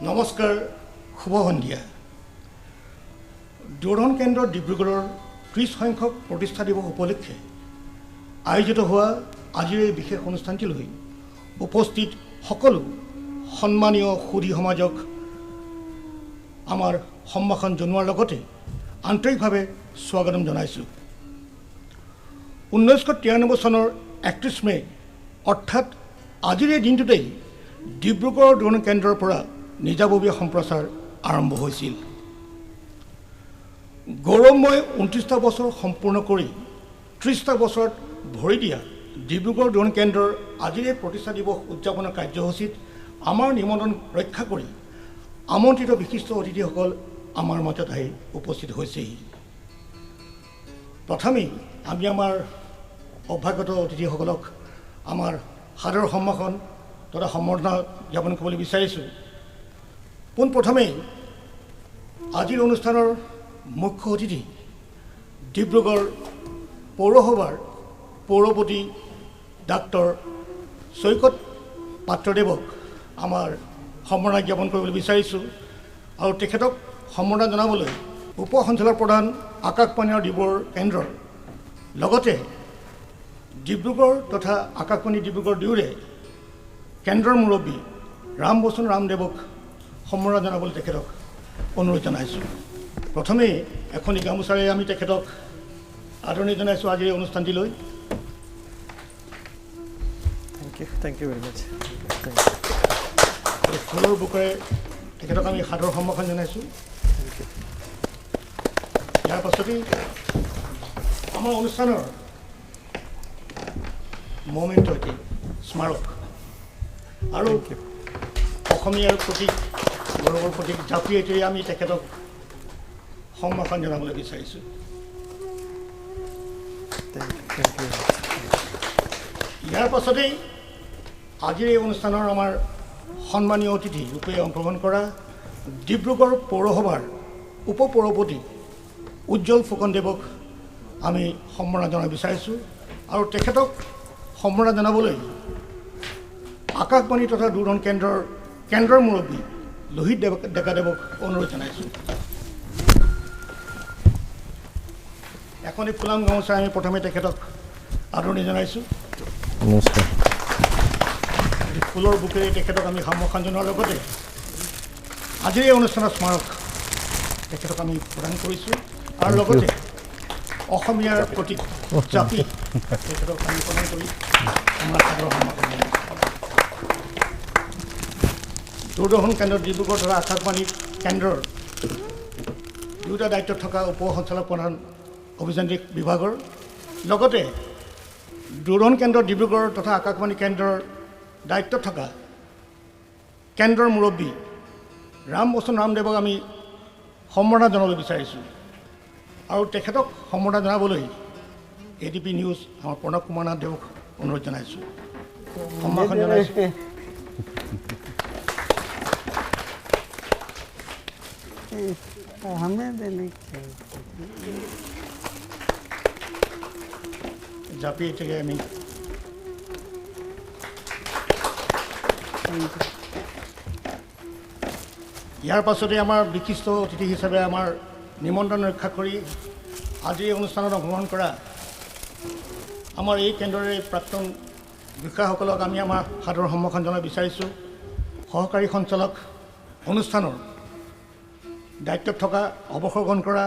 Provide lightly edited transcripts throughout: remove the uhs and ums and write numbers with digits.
নমস্কাৰ শুভ সন্ধিয়া দূৰদৰ্শন কেন্দ্ৰ ডিব্ৰুগড়ৰ 30 সংখ্যক প্ৰতিষ্ঠা দিৱস উপলক্ষে আয়োজিত হোৱা আজিৰ এই বিশেষ অনুষ্ঠানটিলৈ উপস্থিত সকলো সন্মানীয় সুধী সমাজক আমাৰ সম্ভাষণ জনোৱাৰ লগতে আন্তৰিকভাৱে স্বাগতম জনাইছোঁ। 1993 চনৰ 31 মে অৰ্থাৎ আজিৰ এই দিনটোতেই ডিব্ৰুগড় দূৰদৰ্শন কেন্দ্ৰৰ পৰা নিজাববীয়া সম্প্ৰচাৰ আৰম্ভ হৈছিল। গৌৰৱময় 29টা বছৰ সম্পূৰ্ণ কৰি 30টা বছৰত ভৰি দিয়া ডিব্ৰুগড় দূৰদৰ্শন কেন্দ্ৰৰ আজিৰ এই প্ৰতিষ্ঠা দিৱস উদযাপনৰ কাৰ্যসূচীত আমাৰ নিমন্ত্ৰণ ৰক্ষা কৰি আমন্ত্ৰিত বিশিষ্ট অতিথিসকল আমাৰ মাজত আহি উপস্থিত হৈছেহি। প্ৰথমেই আমি আমাৰ অভ্যাগত অতিথিসকলক আমাৰ সাদৰ সম্ভাষণ তথা সম্বৰ্ধনা জ্ঞাপন কৰিবলৈ বিচাৰিছোঁ। পোনপ্ৰথমেই আজিৰ অনুষ্ঠানৰ মুখ্য অতিথি ডিব্ৰুগড় পৌৰসভাৰ পৌৰপতি ডাক্তৰ চৈকত পাত্ৰদেৱক আমাৰ সম্বৰ্ধনা জ্ঞাপন কৰিবলৈ বিচাৰিছোঁ আৰু তেখেতক সম্বৰ্ধনা জনাবলৈ উপ সঞ্চালক প্ৰধান আকাশবাণী আৰু ডিব্ৰুগড় কেন্দ্ৰৰ লগতে ডিব্ৰুগড় তথা আকাশবাণী ডিব্ৰুগড় দুয়োৰে কেন্দ্ৰৰ মুৰব্বী ৰামবচন ৰামদেৱক সম্বৰ্ধনা জনাবলৈ তেখেতক অনুৰোধ জনাইছোঁ। প্ৰথমেই এখনি গামোচাৰে আমি তেখেতক আদৰণি জনাইছোঁ আজিৰ এই অনুষ্ঠানটিলৈ। Thank you very much. ফুলৰ বুকেৰে তেখেতক আমি সাদৰ সম্ভাষণ জনাইছোঁ। ইয়াৰ পাছতেই আমাৰ অনুষ্ঠানৰ মমেণ্ট এটি স্মাৰক আৰু অসমীয়াৰ প্ৰতীক গৌৰৱৰ প্ৰতীক জাপি এটিৰে আমি তেখেতক সম্ভাষণ জনাবলৈ বিচাৰিছোঁ। ইয়াৰ পাছতেই আজিৰ এই অনুষ্ঠানৰ আমাৰ সন্মানীয় অতিথি ৰূপে অংশগ্ৰহণ কৰা ডিব্ৰুগড় পৌৰসভাৰ উপ পৌৰপতি উজ্জ্বল ফুকনদেৱক আমি সম্বৰ্ধনা জনাব বিচাৰিছোঁ আৰু তেখেতক সম্বৰ্ধনা জনাবলৈ আকাশবাণী তথা দূৰদৰ্শন কেন্দ্ৰৰ মুৰব্বী লোহিত ডেকাদেৱক অনুৰোধ জনাইছোঁ। এখনি ফুলাম গামোচা আমি প্ৰথমে তেখেতক আদৰণি জনাইছোঁ। নমস্কাৰ। ফুলৰ বুকেৰে তেখেতক আমি সম্ভাষণ জনোৱাৰ লগতে আজিৰ এই অনুষ্ঠানৰ স্মাৰক তেখেতক আমি প্ৰদান কৰিছোঁ আৰু লগতে অসমীয়াৰ প্ৰতীক জাপি তেখেতক আমি প্ৰদান কৰি আমাৰ সাদৰ সম্ভাষণ জনাইছোঁ। দূৰদৰ্শন কেন্দ্ৰ ডিব্ৰুগড় তথা আকাশবাণী কেন্দ্ৰৰ দুয়োটা দায়িত্বত থকা উপ সঞ্চালক প্ৰধান অভিযান্ত্ৰিক বিভাগৰ লগতে দূৰদৰ্শন কেন্দ্ৰ ডিব্ৰুগড় তথা আকাশবাণী কেন্দ্ৰৰ দায়িত্বত থকা কেন্দ্ৰৰ মুৰব্বী ৰামবচন ৰামদেৱক আমি সম্বৰ্ধনা জনাবলৈ বিচাৰিছোঁ আৰু তেখেতক সম্বৰ্ধনা জনাবলৈ ADP নিউজ আমাৰ প্ৰণৱ কুমাৰ নাথ দেৱক অনুৰোধ জনাইছোঁ। সম্ভাষণ জনাইছোঁ। জাপি এটিকে আমি ইয়াৰ পাছতে আমাৰ বিশিষ্ট অতিথি হিচাপে আমাৰ নিমন্ত্ৰণ ৰক্ষা কৰি আজি এই অনুষ্ঠানত অংশগ্ৰহণ কৰা আমাৰ এই কেন্দ্ৰৰে প্ৰাক্তন বিষয়াসকলক আমি আমাৰ সাদৰ সম্ভাষণ জনাব বিচাৰিছোঁ। সহকাৰী সঞ্চালক অনুষ্ঠানৰ দায়িত্বত থকা অৱসৰ গ্ৰহণ কৰা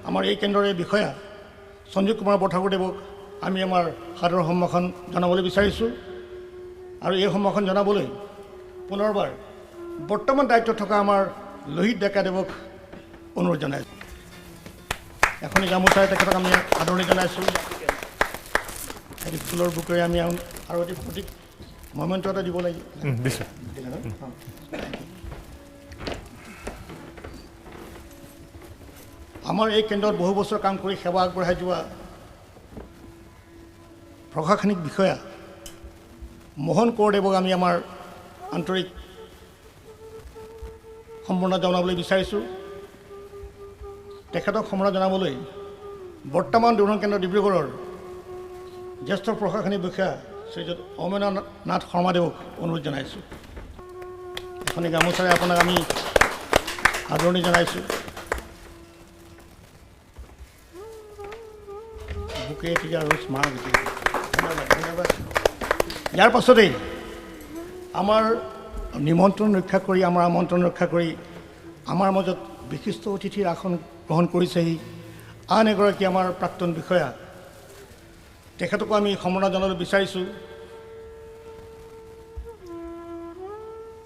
আমাৰ এই কেন্দ্ৰৰে বিষয়া সঞ্জীৱ কুমাৰ বৰঠাকুৰদেৱক আমি আমাৰ সাদৰ সম্ভাষণ জনাবলৈ বিচাৰিছোঁ আৰু এই সম্ভাষণ জনাবলৈ পুনৰবাৰ বৰ্তমান দায়িত্বত থকা আমাৰ লোহিত ডেকাদেৱক অনুৰোধ জনাইছোঁ। এখনি গামোচাৰে তেখেতক আমি আদৰণি জনাইছোঁ। এটি ফুলৰ বুকেৰে আমি আৰু এটি প্ৰতীক মমেণ্ট এটা দিব লাগিব। আমাৰ এই কেন্দ্ৰত বহু বছৰ কাম কৰি সেৱা আগবঢ়াই যোৱা প্ৰশাসনিক বিষয়া মোহন কৰদেৱক আমি আমাৰ আন্তৰিক সম্বৰ্ধনা জনাবলৈ বিচাৰিছোঁ। তেখেতক সম্বৰ্ধনা জনাবলৈ বৰ্তমান দূৰদৰ্শন কেন্দ্ৰ ডিব্ৰুগড়ৰ জ্যেষ্ঠ প্ৰশাসনিক বিষয়া শ্ৰীযুত অমেন্দ্ৰ নাথ শৰ্মাদেৱক অনুৰোধ জনাইছোঁ। এখনি গামোচাৰে আপোনাক আমি আদৰণি জনাইছোঁ। বুকে এতিয়া আৰু স্মাৰকী ধন্যবাদ ধন্যবাদ। ইয়াৰ পাছতেই আমাৰ নিমন্ত্ৰণ ৰক্ষা কৰি আমাৰ আমন্ত্ৰণ ৰক্ষা কৰি আমাৰ মাজত বিশিষ্ট অতিথিৰ আসন গ্ৰহণ কৰিছেহি আন এগৰাকী আমাৰ প্ৰাক্তন বিষয়া। তেখেতকো আমি সম্বৰ্ধনা জনাবলৈ বিচাৰিছোঁ।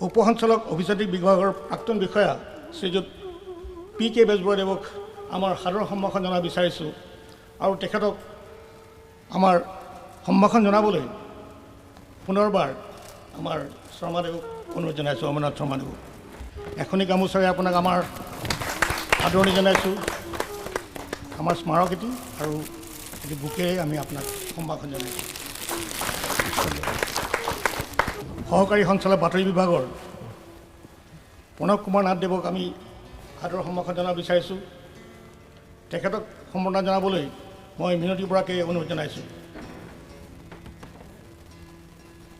উপ সঞ্চালক অভিযান্ত্ৰিক বিভাগৰ প্ৰাক্তন বিষয়া শ্ৰীযুত PK বেজবৰুৱাদেৱক আমাৰ সাদৰ সম্ভাষণ জনাব বিচাৰিছোঁ আৰু তেখেতক আমাৰ সম্ভাষণ জনাবলৈ পুনৰবাৰ আমাৰ শৰ্মাদেৱক অনুৰোধ জনাইছোঁ, অমৰনাথ শৰ্মাদেৱক। এখনি গামোচাৰে আপোনাক আমাৰ আদৰণি জনাইছোঁ, আমাৰ স্মাৰকীতি আৰু এটি বুকেৰে আমি আপোনাক সম্ভাষণ জনাইছোঁ। সহকাৰী সঞ্চালক বাতৰি বিভাগৰ প্ৰণৱ কুমাৰ নাথদেৱক আমি আদৰ সম্ভাষণ জনাব বিচাৰিছোঁ। তেখেতক সম্বৰ্ধনা জনাবলৈ মই মিনতী বৰাকে অনুৰোধ জনাইছোঁ।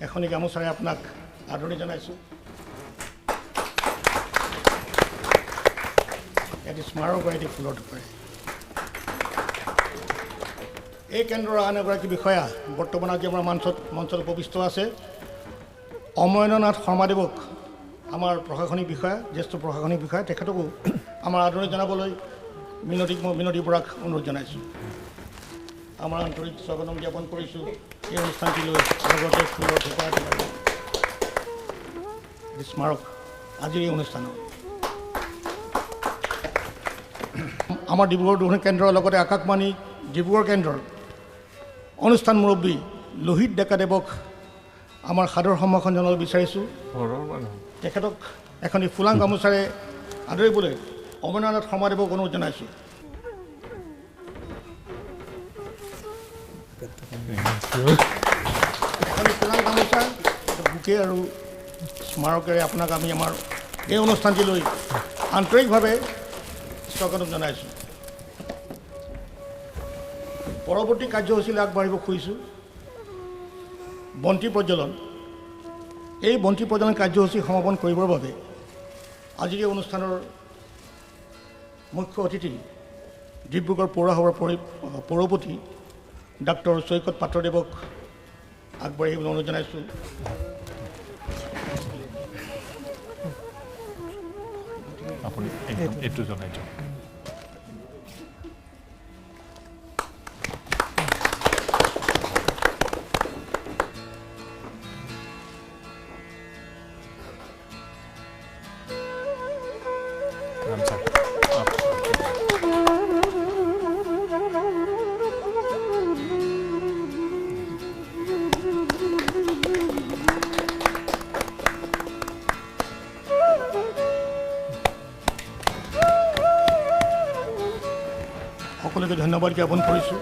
এখনি গামোচাৰে আপোনাক আদৰণি জনাইছোঁ। এটি স্মাৰক এটি ফুলৰ টুকুৰাই। এই কেন্দ্ৰৰ আন এগৰাকী বিষয়া বৰ্তমান আজি আমাৰ মঞ্চত উপবিষ্ট আছে, অমৰেন্দ্ৰনাথ শৰ্মাদেৱক আমাৰ প্ৰশাসনিক বিষয়া, জ্যেষ্ঠ প্ৰশাসনিক বিষয়া, তেখেতকো আমাৰ আদৰণি জনাবলৈ মিনতী বৰাক অনুৰোধ জনাইছোঁ। আমাৰ আন্তৰিক স্বাগতম জ্ঞাপন কৰিছোঁ এই অনুষ্ঠানটিলৈ। লগতে ফুলৰ টুকুৰা স্মাৰক আজিৰ এই অনুষ্ঠানত আমাৰ ডিব্ৰুগড় দূৰদৰ্শন কেন্দ্ৰৰ লগতে আকাশবাণী ডিব্ৰুগড় কেন্দ্ৰৰ অনুষ্ঠান মুৰব্বী লোহিত ডেকাদেৱক আমাৰ সাদৰ সম্ভাষণ জনাব বিচাৰিছোঁ। তেখেতক এখনি ফুলাং গামোচাৰে আদৰিবলৈ অমৰনাথ শৰ্মাদেৱক অনুৰোধ জনাইছোঁ। এখনি ফুলাং গামোচা বুকে আৰু স্মাৰকেৰে আপোনাক আমি আমাৰ এই অনুষ্ঠানটিলৈ আন্তৰিকভাৱে স্বাগতম জনাইছোঁ। পৰৱৰ্তী কাৰ্যসূচীলৈ আগবাঢ়িব খুজিছোঁ বন্তি প্ৰজ্বলন। এই বন্তি প্ৰজ্বলন কাৰ্যসূচী সমাপন কৰিবৰ বাবে আজিৰ এই অনুষ্ঠানৰ মুখ্য অতিথি ডিব্ৰুগড় পৌৰসভাৰ পৌৰপতি ডাক্তৰ চৈকত পাত্ৰদেৱক আগবাঢ়িবলৈ অনুৰোধ জনাইছোঁ। আপুনি এইটো জনাই দিয়ক। সকলোকে ধন্যবাদ জ্ঞাপন কৰিছোঁ।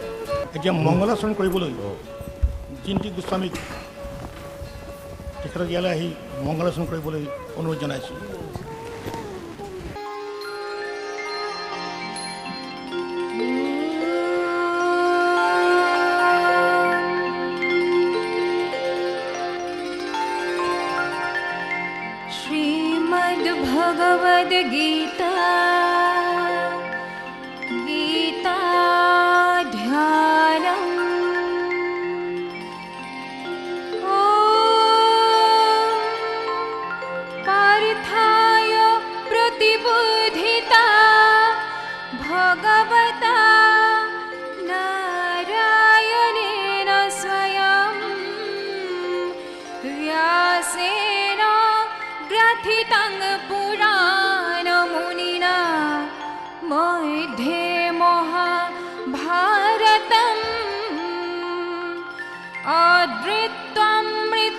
এতিয়া মংগলাচৰণ কৰিবলৈ জিন্তি গোস্বামীক তেখেতক ইয়ালৈ আহি মংগলাচৰণ কৰিবলৈ অনুৰোধ জনাইছোঁ। श्रीमद् भगवद् गीता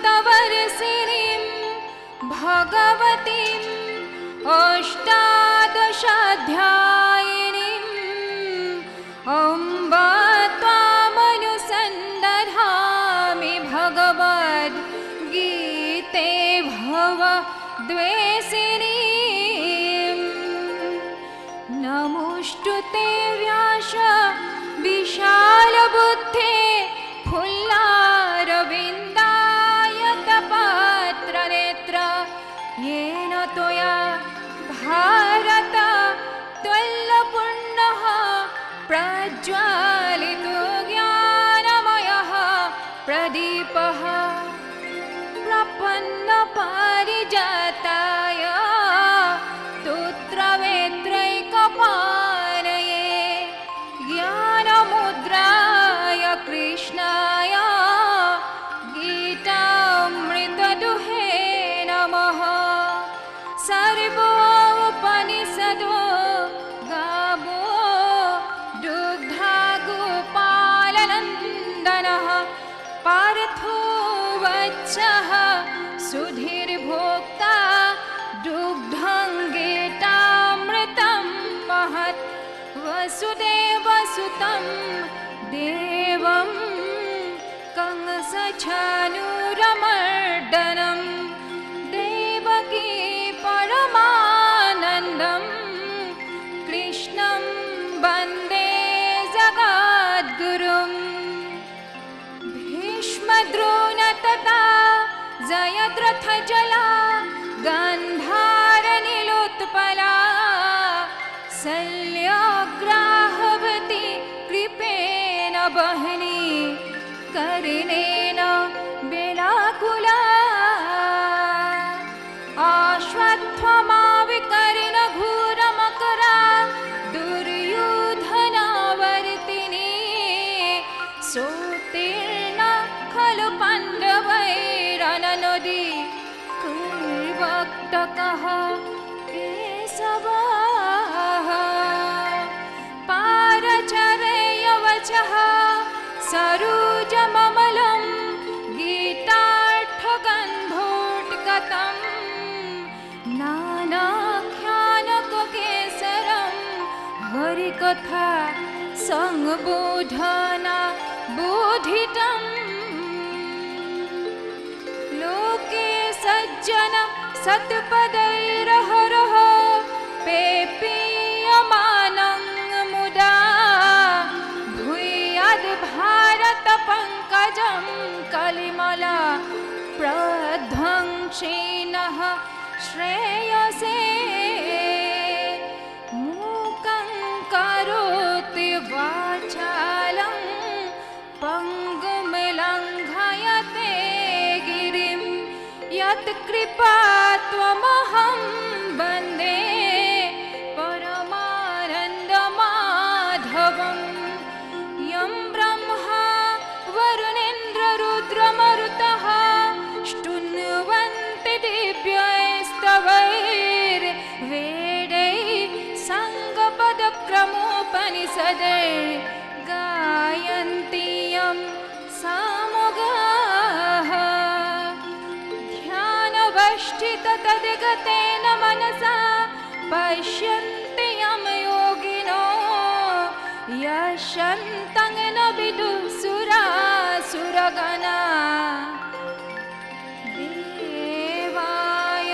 अदृत्वमृतवर्षिणीं भगवतीम् अष्टादशाध्यायिनीम् अम्ब त्वामनुसन्दधामि भगवद्गीते भवद्वेषिणीम् नमोऽस्तुते व्यास विशालबुद्धे फुल्लारविन्दायतपत्रनेत्र येन वसुदेवसुतं देवं कंसचाणूरमर्दनं देवकी परमानन्दं कृष्णं वन्दे जगद्गुरुं भीष्मद्रोण तथा जयद्रथजला गन्धारनिलोत्पला शल्यग्राहवती कृपेण बहिनी कर्णेन बेलाकुला अश्वत्थमाविकर्णघोरमकरा दुर्योधनावर्तिनी सोत्तीर्णा खलु पाण्डवैरननदी कुर्वक्तकः केशवः पारचरेयवचः सरोजममलं गीतार्थगन्धोट्गतं नानाख्यानककेसरं हरिकथा संबोधना बोधितम् लोके सज्जन सत्पदैरहरः पेपीयमानं मुदा भूयाद् पंकजं कलिमला प्रध्वंसेनः श्रेयसे मूकं करोति वाचालं पङ्गुमिलङ्घयते गिरिं यत्कृपा त्वमहं वन्दे परमानन्दमाधवम् यं ब्रह्मा वरुणेन्द्ररुद्रमरुतः स्तुन्वन्ति दिव्यैस्तवैर्वेदैः साङ्गपदक्रमोपनिषदैः गायन्ति यं सामगाः ध्यानवस्थिततद्गतेन मनसा पश्यन्ति यं योगिनो यशन्तं न विदुःसुरासुरगणा देवाय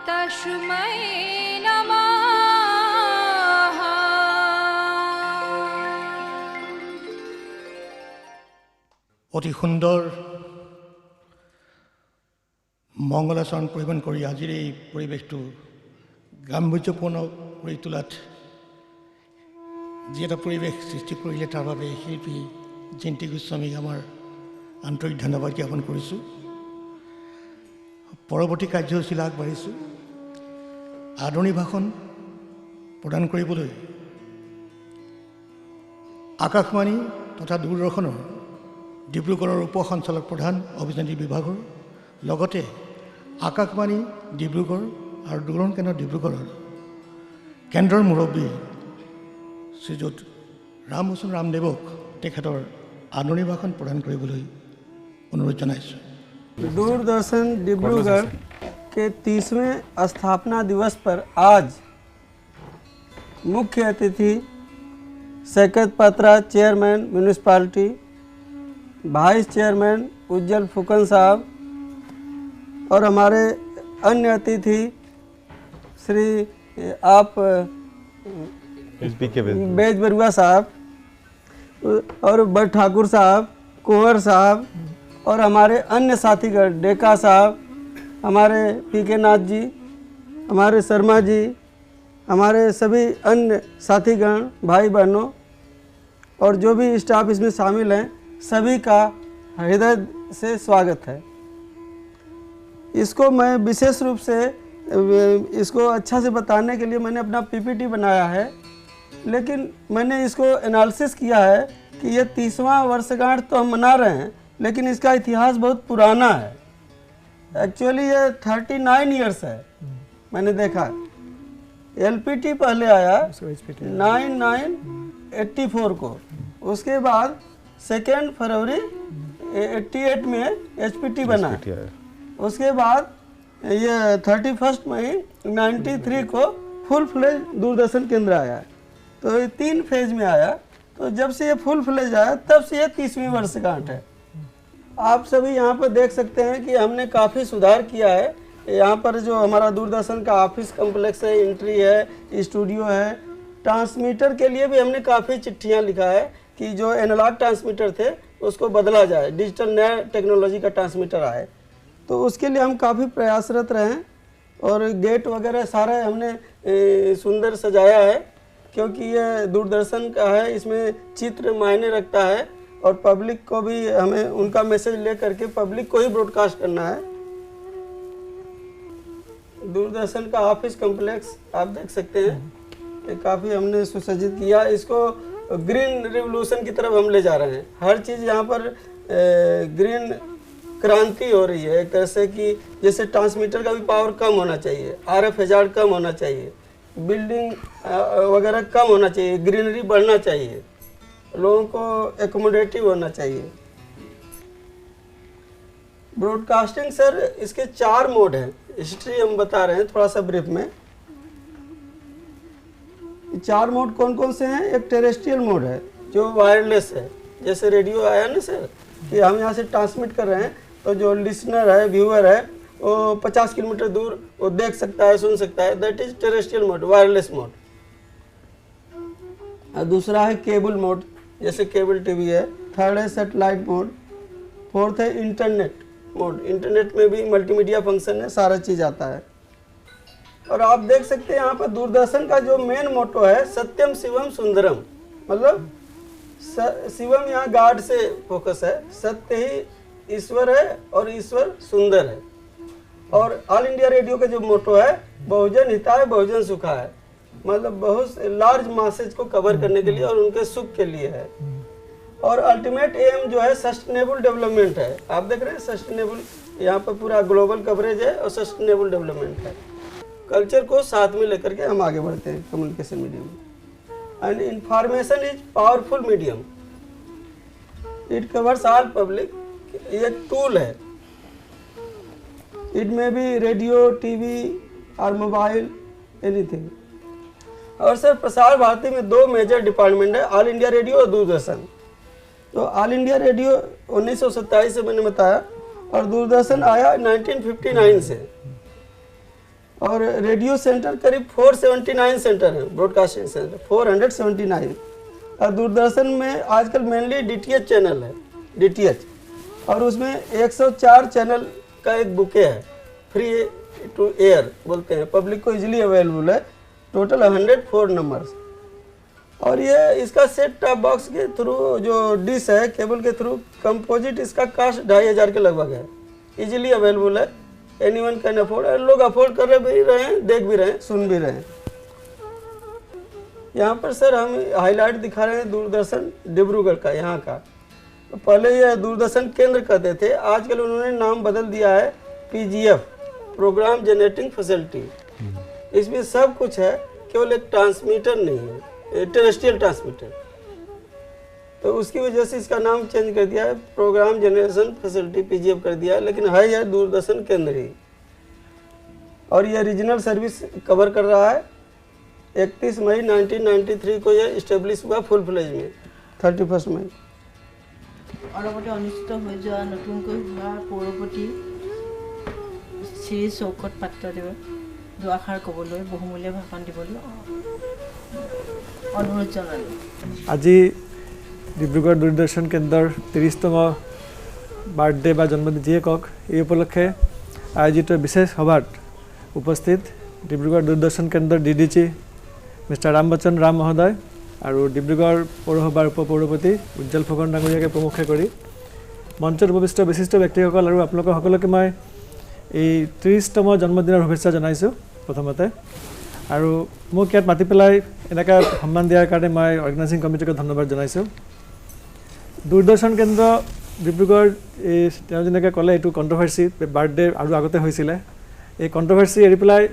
तस्मै नमः। অতি সুন্দৰ মংগলাচৰণ পৰিৱেশন কৰি আজিৰ এই পৰিৱেশটো গাম্ভীৰ্যপূৰ্ণ কৰি তোলাত যি এটা পৰিৱেশ সৃষ্টি কৰিলে তাৰ বাবে শিল্পী জয়ন্তী গোস্বামীক আমাৰ আন্তৰিক ধন্যবাদ জ্ঞাপন কৰিছোঁ। পৰৱৰ্তী কাৰ্যসূচীলৈ আগবাঢ়িছোঁ। আদৰণি ভাষণ প্ৰদান কৰিবলৈ আকাশবাণী তথা দূৰদৰ্শনৰ ডিব্ৰুগড়ৰ উপ সঞ্চালক প্ৰধান অভিযান্ত্ৰিক বিভাগৰ লগতে আকাশবাণী ডিব্ৰুগড় আৰু দূৰদৰ্শন কেন্দ্ৰ ডিব্ৰুগড়ৰ কেন্দ্ৰৰ মুৰব্বী শ্ৰীযুত ৰামমোহন ৰামদেৱক তেখেতৰ আদৰণি ভাষণ প্ৰদান কৰিবলৈ অনুৰোধ জনাইছোঁ। दूरदर्शन डिब्रूगढ़ के 30वें स्थापना दिवस पर आज मुख्य अतिथि सैकत पत्रा चेयरमैन म्यूनिसिपालिटी, वाइस चेयरमैन उज्जवल फुकन साहब और हमारे अन्य अतिथि श्री आप बेज बरुआ साहब और बट ठाकुर साहब, कुंवर साहब और हमारे अन्य साथीगण डेका साहब, हमारे पीके नाथ जी, हमारे शर्मा जी, हमारे सभी अन्य साथीगण भाई बहनों और जो भी स्टाफ इसमें शामिल हैं सभी का हृदय से स्वागत है। इसको मैं विशेष रूप से इसको अच्छा से बताने के लिए मैंने अपना पीपीटी बनाया है, लेकिन मैंने इसको एनालिसिस किया है कि ये 30वां वर्षगांठ तो हम मना रहे हैं लेकिन इसका इतिहास बहुत पुराना है। एक्चुअली ये 39 इयर्स है। मैंने देखा एलपीटी पहले आया 9984 को, उसके बाद 2 फरवरी 88 में एचपीटी बना, उसके बाद ये 31 मई 93 को फुल फ्लेज दूरदर्शन केंद्र आया। तो ये 3 फेज में आया। तो जब से ये फुल फ्लेज आया तब से ये 30वीं वर्षगांठ है। आप सभी यहाँ पर देख सकते हैं कि हमने काफ़ी सुधार किया है। यहाँ पर जो हमारा दूरदर्शन का ऑफिस कम्प्लेक्स है, एंट्री है, स्टूडियो है, ट्रांसमीटर के लिए भी हमने काफ़ी चिट्ठियाँ लिखा है कि जो एनालॉग ट्रांसमीटर थे उसको बदला जाए, डिजिटल नया टेक्नोलॉजी का ट्रांसमीटर आए। तो उसके लिए हम काफ़ी प्रयासरत रहे हैं और गेट वगैरह सारा हमने सुंदर सजाया है, क्योंकि ये दूरदर्शन का है, इसमें चित्र मायने रखता है और पब्लिक को भी हमें उनका मैसेज ले करके पब्लिक को ही ब्रॉडकास्ट करना है। दूरदर्शन का ऑफिस कॉम्प्लेक्स आप देख सकते हैं, ये काफ़ी हमने सुसज्जित किया। इसको ग्रीन रिवोल्यूशन की तरफ हम ले जा रहे हैं। हर चीज़ यहाँ पर ग्रीन क्रांति हो रही है एक तरह से, कि जैसे ट्रांसमीटर का भी पावर कम होना चाहिए, RF हैजार्ड कम होना चाहिए, बिल्डिंग वगैरह कम होना चाहिए, ग्रीनरी बढ़ना चाहिए, लोगों को एकोमोडेटिव होना चाहिए। ब्रॉडकास्टिंग सर इसके 4 मोड हैं, हिस्ट्री हम बता रहे हैं थोड़ा सा ब्रीफ में। 4 मोड कौन कौन से हैं? एक टेरेस्ट्रियल मोड है जो वायरलेस है, जैसे रेडियो आया ना सर कि हम यहाँ से ट्रांसमिट कर रहे हैं तो जो लिसनर है, व्यूअर है, वो 50 किलोमीटर दूर वो देख सकता है, सुन सकता है, that is terrestrial mode, wireless mode. और दूसरा है केबल मोड, जैसे केबल टीवी है। थर्ड है सेटेलाइट मोड। फोर्थ है इंटरनेट मोड, इंटरनेट में भी मल्टीमीडिया फंक्शन है, सारा चीज़ आता है। और आप देख सकते हैं यहाँ पर दूरदर्शन का जो मेन मोटो है सत्यम शिवम सुंदरम, मतलब शिवम यहाँ गॉड से फोकस है, सत्य ही ईश्वर है और ईश्वर सुंदर है। और ऑल इंडिया रेडियो का जो मोटो है बहुजन हिताय बहुजन सुखाय, मतलब बहुत लार्ज मासेज को कवर करने के लिए और उनके सुख के लिए है। और अल्टीमेट एम जो है सस्टेनेबल डेवलपमेंट है। आप देख रहे हैं सस्टेनेबल, यहाँ पर पूरा ग्लोबल कवरेज है और सस्टेनेबल डेवलपमेंट है। कल्चर को साथ में लेकर के हम आगे बढ़ते हैं कम्युनिकेशन मीडियम में। And information is powerful medium, it covers all public. ये टूल है, it may be radio, TV और मोबाइल, एनीथिंग। और सर प्रसार भारती में 2 मेजर डिपार्टमेंट है, ऑल इंडिया रेडियो और दूरदर्शन। तो ऑल इंडिया रेडियो 1927 से मैंने बताया, और दूरदर्शन आया 1959 से। और रेडियो सेंटर करीब 479 सेंटर है, ब्रॉडकास्टिंग सेंटर 479। और दूरदर्शन में आजकल मेनली DTH चैनल है, DTH, और उसमें 104 चैनल का एक बुके है, फ्री टू एयर बोलते हैं, पब्लिक को इजीली अवेलेबल है। Total 104 numbers. और ये इसका सेट टॉप बॉक्स के थ्रू जो डिश है केबल के थ्रू कंपोजिट, इसका कास्ट 2500 के लगभग है, इजीली अवेलेबल है, एनीवन कैन अफोर्ड। लोग अफोर्ड कर भी रहे हैं, देख भी रहे हैं, सुन भी रहे हैं। यहाँ पर सर हम हाईलाइट दिखा रहे हैं दूरदर्शन डिब्रूगढ़ का, यहाँ का। तो पहले ये दूरदर्शन केंद्र कहते थे, आजकल उन्होंने नाम बदल दिया है PGF, प्रोग्राम जनरेटिंग फैसिलिटी। इसमें सब कुछ है, केवल एक ट्रांसमीटर नहीं है, टेरेस्ट्रियल ट्रांसमीटर। तो उसकी वजह से इसका नाम चेंज कर दिया है, प्रोग्राम जनरेशन फैसिलिटी PGF कर दिया है, लेकिन है यह दूरदर्शन केंद्र ही। और यह रीजनल सर्विस कवर कर रहा है। 31 मई 1993 को यह इस्टेब्लिश हुआ फुल फ्लेज में, 31 मई। অলপতে অনুষ্ঠিত হৈ যোৱা নতুনকৈ হোৱা পৌৰপতি শ্ৰী চৌকত পাত্ৰদেৱে দুআষাৰ ক'বলৈ বহুমূলীয়া ভাষণ দিবলৈ অনুৰোধ জনালোঁ। আজি ডিব্ৰুগড় দূৰদৰ্শন কেন্দ্ৰৰ 30তম বাৰ্থডে বা জন্মদিন যিয়ে কওক, এই উপলক্ষে আয়োজিত বিশেষ সভাত উপস্থিত ডিব্ৰুগড় দূৰদৰ্শন কেন্দ্ৰৰ DDG মিষ্টাৰ ৰাম বচ্চন ৰাম মহোদয় আৰু ডিব্ৰুগড় পৌৰসভাৰ উপপৌৰপতি উজ্জ্বল ফুকন ডাঙৰীয়াকে প্ৰমুখ্যে কৰি মঞ্চত উপবিষ্ট বিশিষ্ট ব্যক্তিসকল আৰু আপোনালোকৰ সকলোকে মই এই 30তম জন্মদিনৰ শুভেচ্ছা জনাইছোঁ প্ৰথমতে। আৰু মোক ইয়াত মাতি পেলাই এনেকুৱা সন্মান দিয়াৰ কাৰণে মই অৰ্গেনাইজিং কমিটিক ধন্যবাদ জনাইছোঁ। দূৰদৰ্শন কেন্দ্ৰ ডিব্ৰুগড় এই তেওঁ যেনেকৈ ক'লে এইটো কণ্ট্ৰভাৰ্চি বাৰ্থডে আৰু আগতে হৈছিলে, এই কণ্ট্ৰভাৰ্চি এৰি পেলাই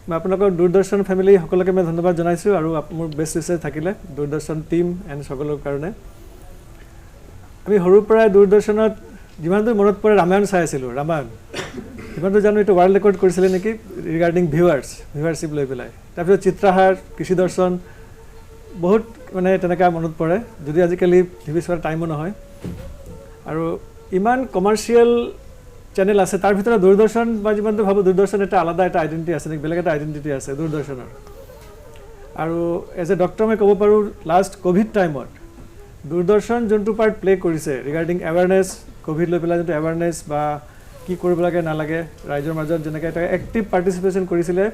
মই আপোনালোকৰ দূৰদৰ্শন ফেমিলি সকলোকে মই ধন্যবাদ জনাইছোঁ। আৰু মোৰ বেষ্ট উইচেছ থাকিলে দূৰদৰ্শন টিম এণ্ড সকলৰ কাৰণে। আমি সৰুৰ পৰাই দূৰদৰ্শনত যিমানটো মনত পৰে ৰামায়ণ চাই আছিলোঁ, ৰামায়ণ যিমানটো জানো এইটো ৱৰ্ল্ড ৰেকৰ্ড কৰিছিলে নেকি ৰিগাৰ্ডিং ভিউৱাৰশ্বিপ লৈ পেলাই। তাৰপিছত চিত্ৰহাৰ, কৃষি দৰ্শন, বহুত মানে তেনেকুৱা মনত পৰে যদি আজিকালি টিভি চোৱাৰ টাইমো নহয় আৰু ইমান কমাৰ্চিয়েল চেনেল আছে তাৰ ভিতৰত দূৰদৰ্শন বা যিমানটো ভাবোঁ দূৰদৰ্শন এটা আলাদা এটা আইডেণ্টিটি আছে বেলেগ এটা আইডেণ্টিটি আছে দূৰদৰ্শনৰ আৰু এজ এ ডক্টৰ মই ক'ব পাৰোঁ লাষ্ট ক'ভিড টাইমত দূৰদৰ্শন যোনটো পাৰ্ট প্লে কৰিছে ৰিগাৰ্ডিং এৱাৰনেছ ক'ভিড লৈ পেলাই যোনটো এৱাৰনেছ বা কি কৰিব লাগে নালাগে ৰাইজৰ মাজত যেনেকৈ এটা এক্টিভ পাৰ্টিচিপেশ্যন কৰিছিলে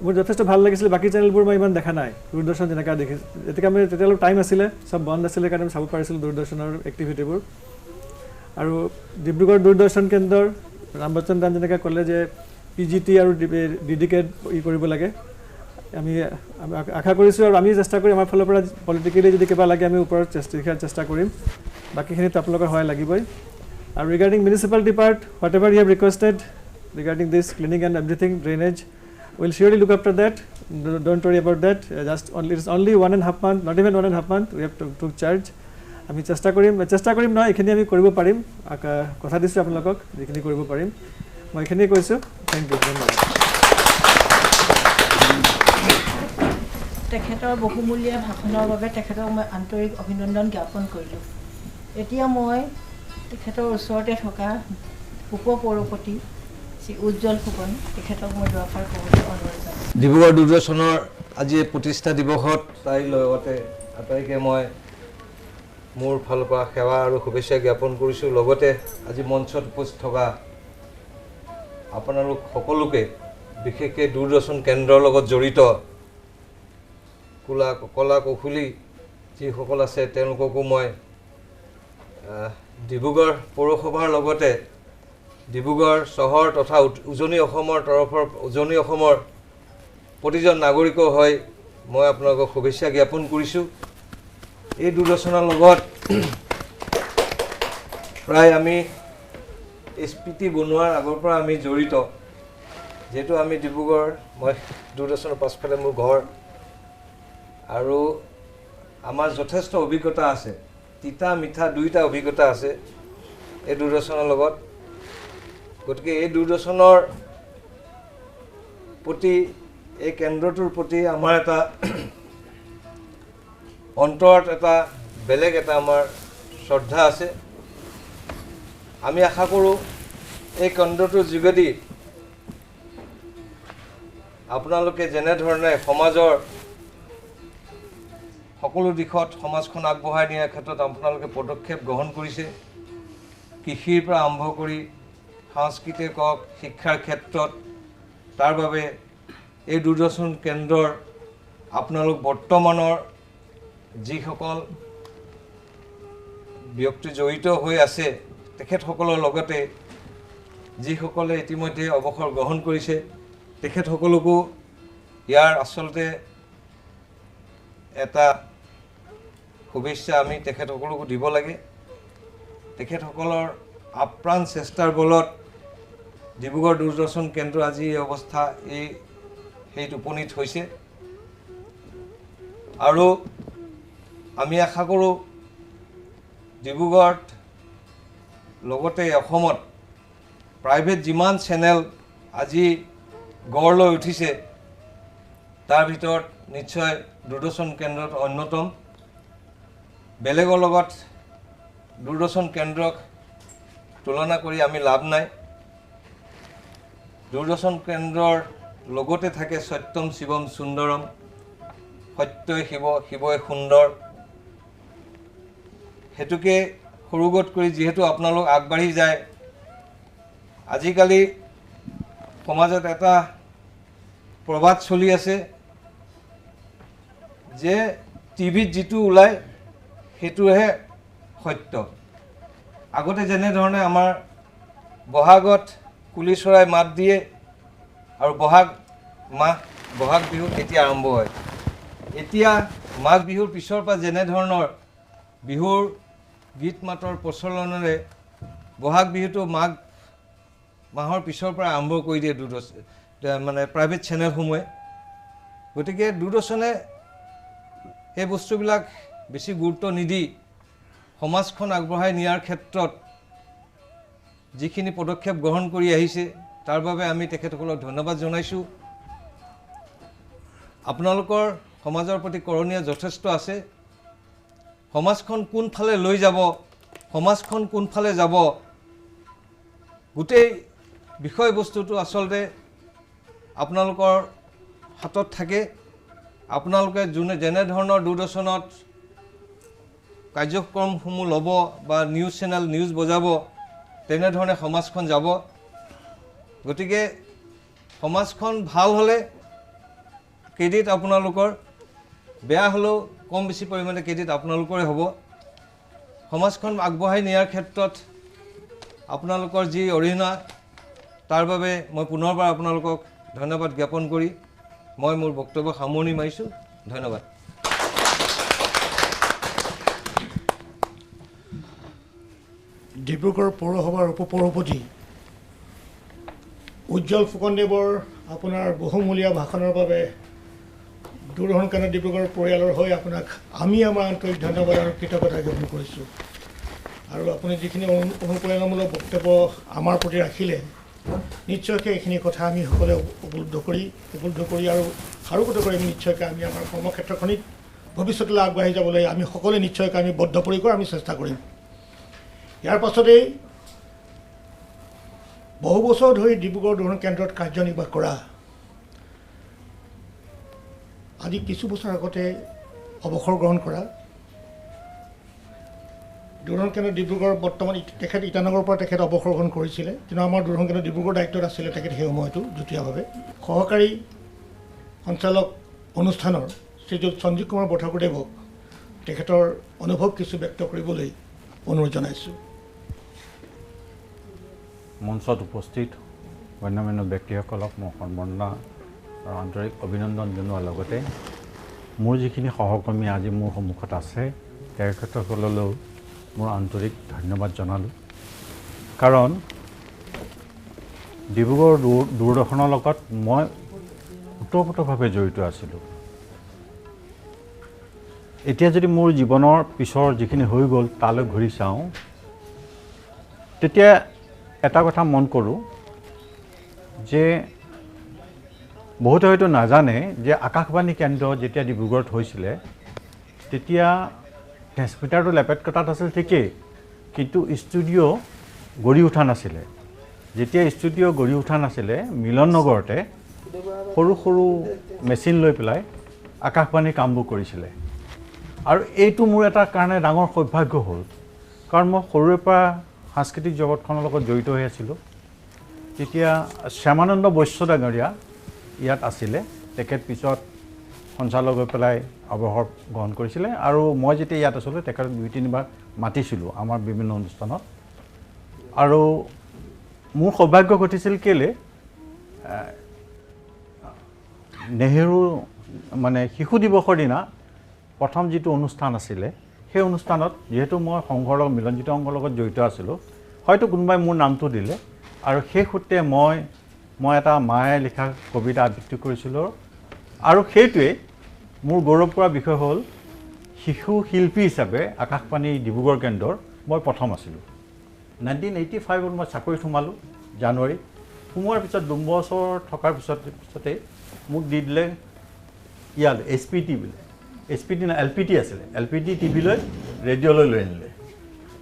মোৰ যথেষ্ট ভাল লাগিছিলে বাকী চেনেলবোৰ মই ইমান দেখা নাই দূৰদৰ্শন যেনেকৈ দেখিছোঁ যেতিয়া আমি তেতিয়ালৈ টাইম আছিলে চব বন্ধ আছিলে কাৰণে চাব পাৰিছিলোঁ দূৰদৰ্শনৰ এক্টিভিটিবোৰ আৰু ডিব্ৰুগড় দূৰদৰ্শন কেন্দ্ৰৰ ৰামবচন দান যেনেকৈ ক'লে যে PGT আৰু DDK কৰিব লাগে আমি আশা কৰিছোঁ আৰু আমি চেষ্টা কৰিম আমাৰ ফালৰ পৰা পলিটিকেলি যদি কিবা লাগে আমি ওপৰত চেষ্টা কৰিম বাকীখিনিত আপোনালোকৰ সহায় লাগিবই আৰু regarding municipality part whatever you have requested regarding this cleaning and everything drainage we'll surely look after that. Don't worry about that. It's only 1.5 months, not even 1.5 months. We have to charge. আমি চেষ্টা কৰিম নহয় এইখিনি আমি কৰিব পাৰিম কথা দিছোঁ আপোনালোকক যিখিনি কৰিব পাৰিম মই এইখিনিয়ে কৈছোঁ থেংক ইউ ধন্যবাদ তেখেতৰ বহুমূলীয়া ভাষণৰ বাবে তেখেতক মই আন্তৰিক অভিনন্দন জ্ঞাপন কৰিলোঁ এতিয়া মই তেখেতৰ ওচৰতে থকা উপ পৌৰপতি শ্ৰী উজ্জ্বল ফুকন তেখেতক মই দুআষাৰ ক'বলৈ অনুৰোধ জনাইছোঁ ডিব্ৰুগড় দূৰদৰ্শনৰ আজি প্ৰতিষ্ঠা দিৱসত তাইৰ লগতে আটাইকে মই মোৰ ফালৰ পৰা সেৱা আৰু শুভেচ্ছা জ্ঞাপন কৰিছোঁ লগতে আজি মঞ্চত উপস্থিত থকা আপোনালোক সকলোকে বিশেষকৈ দূৰদৰ্শন কেন্দ্ৰৰ লগত জড়িত কলা কৌশলী যিসকল আছে তেওঁলোককো মই ডিব্ৰুগড় পৌৰসভাৰ লগতে ডিব্ৰুগড় চহৰ তথা উজনি অসমৰ তৰফৰ উজনি অসমৰ প্ৰতিজন নাগৰিকৰ হৈ মই আপোনালোকক শুভেচ্ছা জ্ঞাপন কৰিছোঁ এই দূৰদৰ্শনৰ লগত প্ৰায় আমি SPT বনোৱাৰ আগৰ পৰা আমি জড়িত যেহেতু আমি ডিব্ৰুগড় মই দূৰদৰ্শনৰ পাছফালে মোৰ ঘৰ আৰু আমাৰ যথেষ্ট অভিজ্ঞতা আছে তিতা মিঠা দুইটা অভিজ্ঞতা আছে এই দূৰদৰ্শনৰ লগত গতিকে এই দূৰদৰ্শনৰ প্ৰতি এই কেন্দ্ৰটোৰ প্ৰতি আমাৰ এটা অন্তৰত এটা বেলেগ এটা আমাৰ শ্ৰদ্ধা আছে আমি আশা কৰোঁ এই কেন্দ্ৰটোৰ যোগেদি আপোনালোকে যেনেধৰণে সমাজৰ সকলো দিশত সমাজখন আগবঢ়াই নিয়াৰ ক্ষেত্ৰত আপোনালোকে পদক্ষেপ গ্ৰহণ কৰিছে কৃষিৰ পৰা আৰম্ভ কৰি সাংস্কৃতিক হওক শিক্ষাৰ ক্ষেত্ৰত তাৰ বাবে এই দূৰদৰ্শন কেন্দ্ৰৰ আপোনালোক বৰ্তমানৰ যিসকল ব্যক্তি জড়িত হৈ আছে তেখেতসকলৰ লগতে যিসকলে ইতিমধ্যে অৱসৰ গ্ৰহণ কৰিছে তেখেতসকলকো ইয়াৰ আচলতে এটা শুভেচ্ছা আমি তেখেতসকলকো দিব লাগে তেখেতসকলৰ আপ্ৰাণ চেষ্টাৰ বলত ডিব্ৰুগড় দূৰদৰ্শন কেন্দ্ৰ আজি এই অৱস্থা সেইত উপনীত হৈছে আৰু আমি আশা কৰোঁ ডিব্ৰুগড়ত লগতে অসমত প্ৰাইভেট যিমান চেনেল আজি গঢ় লৈ উঠিছে তাৰ ভিতৰত নিশ্চয় দূৰদৰ্শন কেন্দ্ৰত অন্যতম বেলেগৰ লগত দূৰদৰ্শন কেন্দ্ৰক তুলনা কৰি আমি লাভ নাই দূৰদৰ্শন কেন্দ্ৰৰ লগতে থাকে সত্যম শিৱম সুন্দৰম সত্যই শিৱ শিৱই সুন্দৰ হেতুকে সৰুগত কৰি যিহেতু আপোনালোক আগবাঢ়ি যায় আজিকালি সমাজত এটা প্ৰবাদ চলি আছে যে টিভিত যিটো ওলায় সেইটোহে সত্য আগতে যেনেধৰণে আমাৰ বহাগত কুলি চৰাই মাত দিয়ে আৰু বহাগ বিহু এতিয়া আৰম্ভ হয় এতিয়া মাঘ বিহুৰ পিছৰ পৰা যেনেধৰণৰ বিহুৰ গীত মাতৰ প্ৰচলনেৰে বহাগ বিহুটো মাঘ মাহৰ পিছৰ পৰা আৰম্ভ কৰি দিয়ে মানে প্ৰাইভেট চেনেলসমূহে গতিকে দূৰদৰ্শনে এই বস্তুবিলাক বেছি গুৰুত্ব নিদি সমাজখন আগবঢ়াই নিয়াৰ ক্ষেত্ৰত যিখিনি পদক্ষেপ গ্ৰহণ কৰি আহিছে তাৰ বাবে আমি তেখেতসকলক ধন্যবাদ জনাইছোঁ আপোনালোকৰ সমাজৰ প্ৰতি কৰণীয় যথেষ্ট আছে। সমাজখন কোনফালে লৈ যাব, সমাজখন কোনফালে যাব, গোটেই বিষয়বস্তুটো আচলতে আপোনালোকৰ হাতত থাকে। আপোনালোকে যেনে ধৰণৰ দূৰদৰ্শনত কাৰ্যক্ৰমসমূহ ল'ব বা নিউজ চেনেল নিউজ বজাব, তেনেধৰণে সমাজখন যাব। গতিকে সমাজখন ভাল হ'লে ক্ৰেডিট আপোনালোকৰ, বেয়া হ'লেও কম বেছি পৰিমাণে ক্ৰেডিট আপোনালোকৰে হ'ব। সমাজখন আগবঢ়াই নিয়াৰ ক্ষেত্ৰত আপোনালোকৰ যি অৰিহণা, তাৰ বাবে মই পুনৰবাৰ আপোনালোকক ধন্যবাদ জ্ঞাপন কৰি মই মোৰ বক্তব্য সামৰণি মাৰিছোঁ। ধন্যবাদ। ডিব্ৰুগড় পৌৰসভাৰ উপসভাপতি উজ্জ্বল ফুকনদেৱৰ আপোনাৰ বহুমূলীয়া ভাষণৰ বাবে দূৰদৰ্শন কেন্দ্ৰ ডিব্ৰুগড় পৰিয়ালৰ হৈ আপোনাক আমি আমাৰ আন্তৰিক ধন্যবাদ আৰু কৃতজ্ঞতা জ্ঞাপন কৰিছোঁ। আৰু আপুনি যিখিনি অনুপ্ৰেৰণামূলক বক্তব্য আমাৰ প্ৰতি ৰাখিলে, নিশ্চয়কৈ এইখিনি কথা আমি সকলোৱে উপলব্ধ কৰি আৰু কৰি নিশ্চয়কৈ আমি আমাৰ কৰ্মক্ষেত্ৰখনিত ভৱিষ্যতলৈ আগবাঢ়ি যাবলৈ আমি সকলোৱে নিশ্চয়কৈ আমি বদ্ধপৰিকৰ আমি চেষ্টা কৰিম। ইয়াৰ পাছতেই বহু বছৰ ধৰি ডিব্ৰুগড় দূৰদৰ্শন কেন্দ্ৰত কাৰ্যনিৰ্বাহ কৰা, আজি কিছু বছৰ আগতে অৱসৰ গ্ৰহণ কৰা দূৰদৰ্শন কেন্দ্ৰ ডিব্ৰুগড়, বৰ্তমান তেখেত ইটানগৰৰ পৰা তেখেত অৱসৰ গ্ৰহণ কৰিছিলে, কিন্তু আমাৰ দূৰদৰ্শন কেন্দ্ৰ ডিব্ৰুগড় দায়িত্বত আছিলে তেখেত সেই সময়তো যুটীয়াভাৱে। সহকাৰী সঞ্চালক অনুষ্ঠানৰ শ্ৰীযুত সঞ্জীৱ কুমাৰ বৰঠাকুৰদেৱক তেখেতৰ অনুভৱ কিছু ব্যক্ত কৰিবলৈ অনুৰোধ জনাইছোঁ। মঞ্চত উপস্থিত গণ্যমান্য ব্যক্তিসকলক মই সম্বৰ্ধনা আৰু আন্তৰিক অভিনন্দন জনোৱাৰ লগতে মোৰ যিখিনি সহকৰ্মী আজি মোৰ সন্মুখত আছে তেখেতসকললৈও মোৰ আন্তৰিক ধন্যবাদ জনালোঁ। কাৰণ ডিব্ৰুগড় দূৰদৰ্শনৰ লগত মই ওতঃপ্ৰোতভাৱে জড়িত আছিলোঁ। এতিয়া যদি মোৰ জীৱনৰ পিছৰ যিখিনি হৈ গ'ল তালৈ ঘূৰি চাওঁ, তেতিয়া এটা কথা মন কৰোঁ যে বহুতে হয়তো নাজানে যে আকাশবাণী কেন্দ্ৰ যেতিয়া ডিব্ৰুগড়ত হৈছিলে তেতিয়া ট্ৰেন্সমিটাৰটো লেপেটকটাত আছিল ঠিকেই, কিন্তু ষ্টুডিঅ' গঢ়ি উঠা নাছিলে। যেতিয়া ষ্টুডিঅ' গঢ়ি উঠা নাছিলে, মিলন নগৰতে সৰু সৰু মেচিন লৈ পেলাই আকাশবাণীৰ কামবোৰ কৰিছিলে। আৰু এইটো মোৰ এটা কাৰণে ডাঙৰ সৌভাগ্য হ'ল, কাৰণ মই সৰুৰে পৰা সাংস্কৃতিক জগতখনৰ লগত জড়িত হৈ আছিলোঁ। তেতিয়া শ্যামানন্দ বৈশ্য ডাঙৰীয়া ইয়াত আছিলে, তেখেত পিছত সঞ্চালক হৈ পেলাই অৱসৰ গ্ৰহণ কৰিছিলে। আৰু মই যেতিয়া ইয়াত আছিলোঁ তেখেতক 2-3বাৰ মাতিছিলোঁ আমাৰ বিভিন্ন অনুষ্ঠানত। আৰু মোৰ সৌভাগ্য ঘটিছিল কেলৈ, নেহেৰু মানে শিশু দিৱসৰ দিনা প্ৰথম যিটো অনুষ্ঠান আছিলে, সেই অনুষ্ঠানত যিহেতু মই সংঘৰ লগত মিলনজিত সংঘৰ লগত জড়িত আছিলোঁ, হয়তো কোনোবাই মোৰ নামটো দিলে আৰু সেই সূত্ৰে মই এটা মায়ে লিখা কবিতা আবৃত্তি কৰিছিলোঁ। আৰু সেইটোৱে মোৰ গৌৰৱ কৰা বিষয় হ'ল, শিশু শিল্পী হিচাপে আকাশবাণী ডিব্ৰুগড় কেন্দ্ৰৰ মই প্ৰথম আছিলোঁ। 1985ত মই চাকৰিত সোমালোঁ জানুৱাৰীত। সোমোৱাৰ পিছত 2 বছৰ থকাৰ পিছতে মোক দি দিলে ইয়ালৈ SPT বোলে, SPT না LPT আছিলে, LPT টিভিলৈ ৰেডিঅ'লৈ লৈ আনিলে।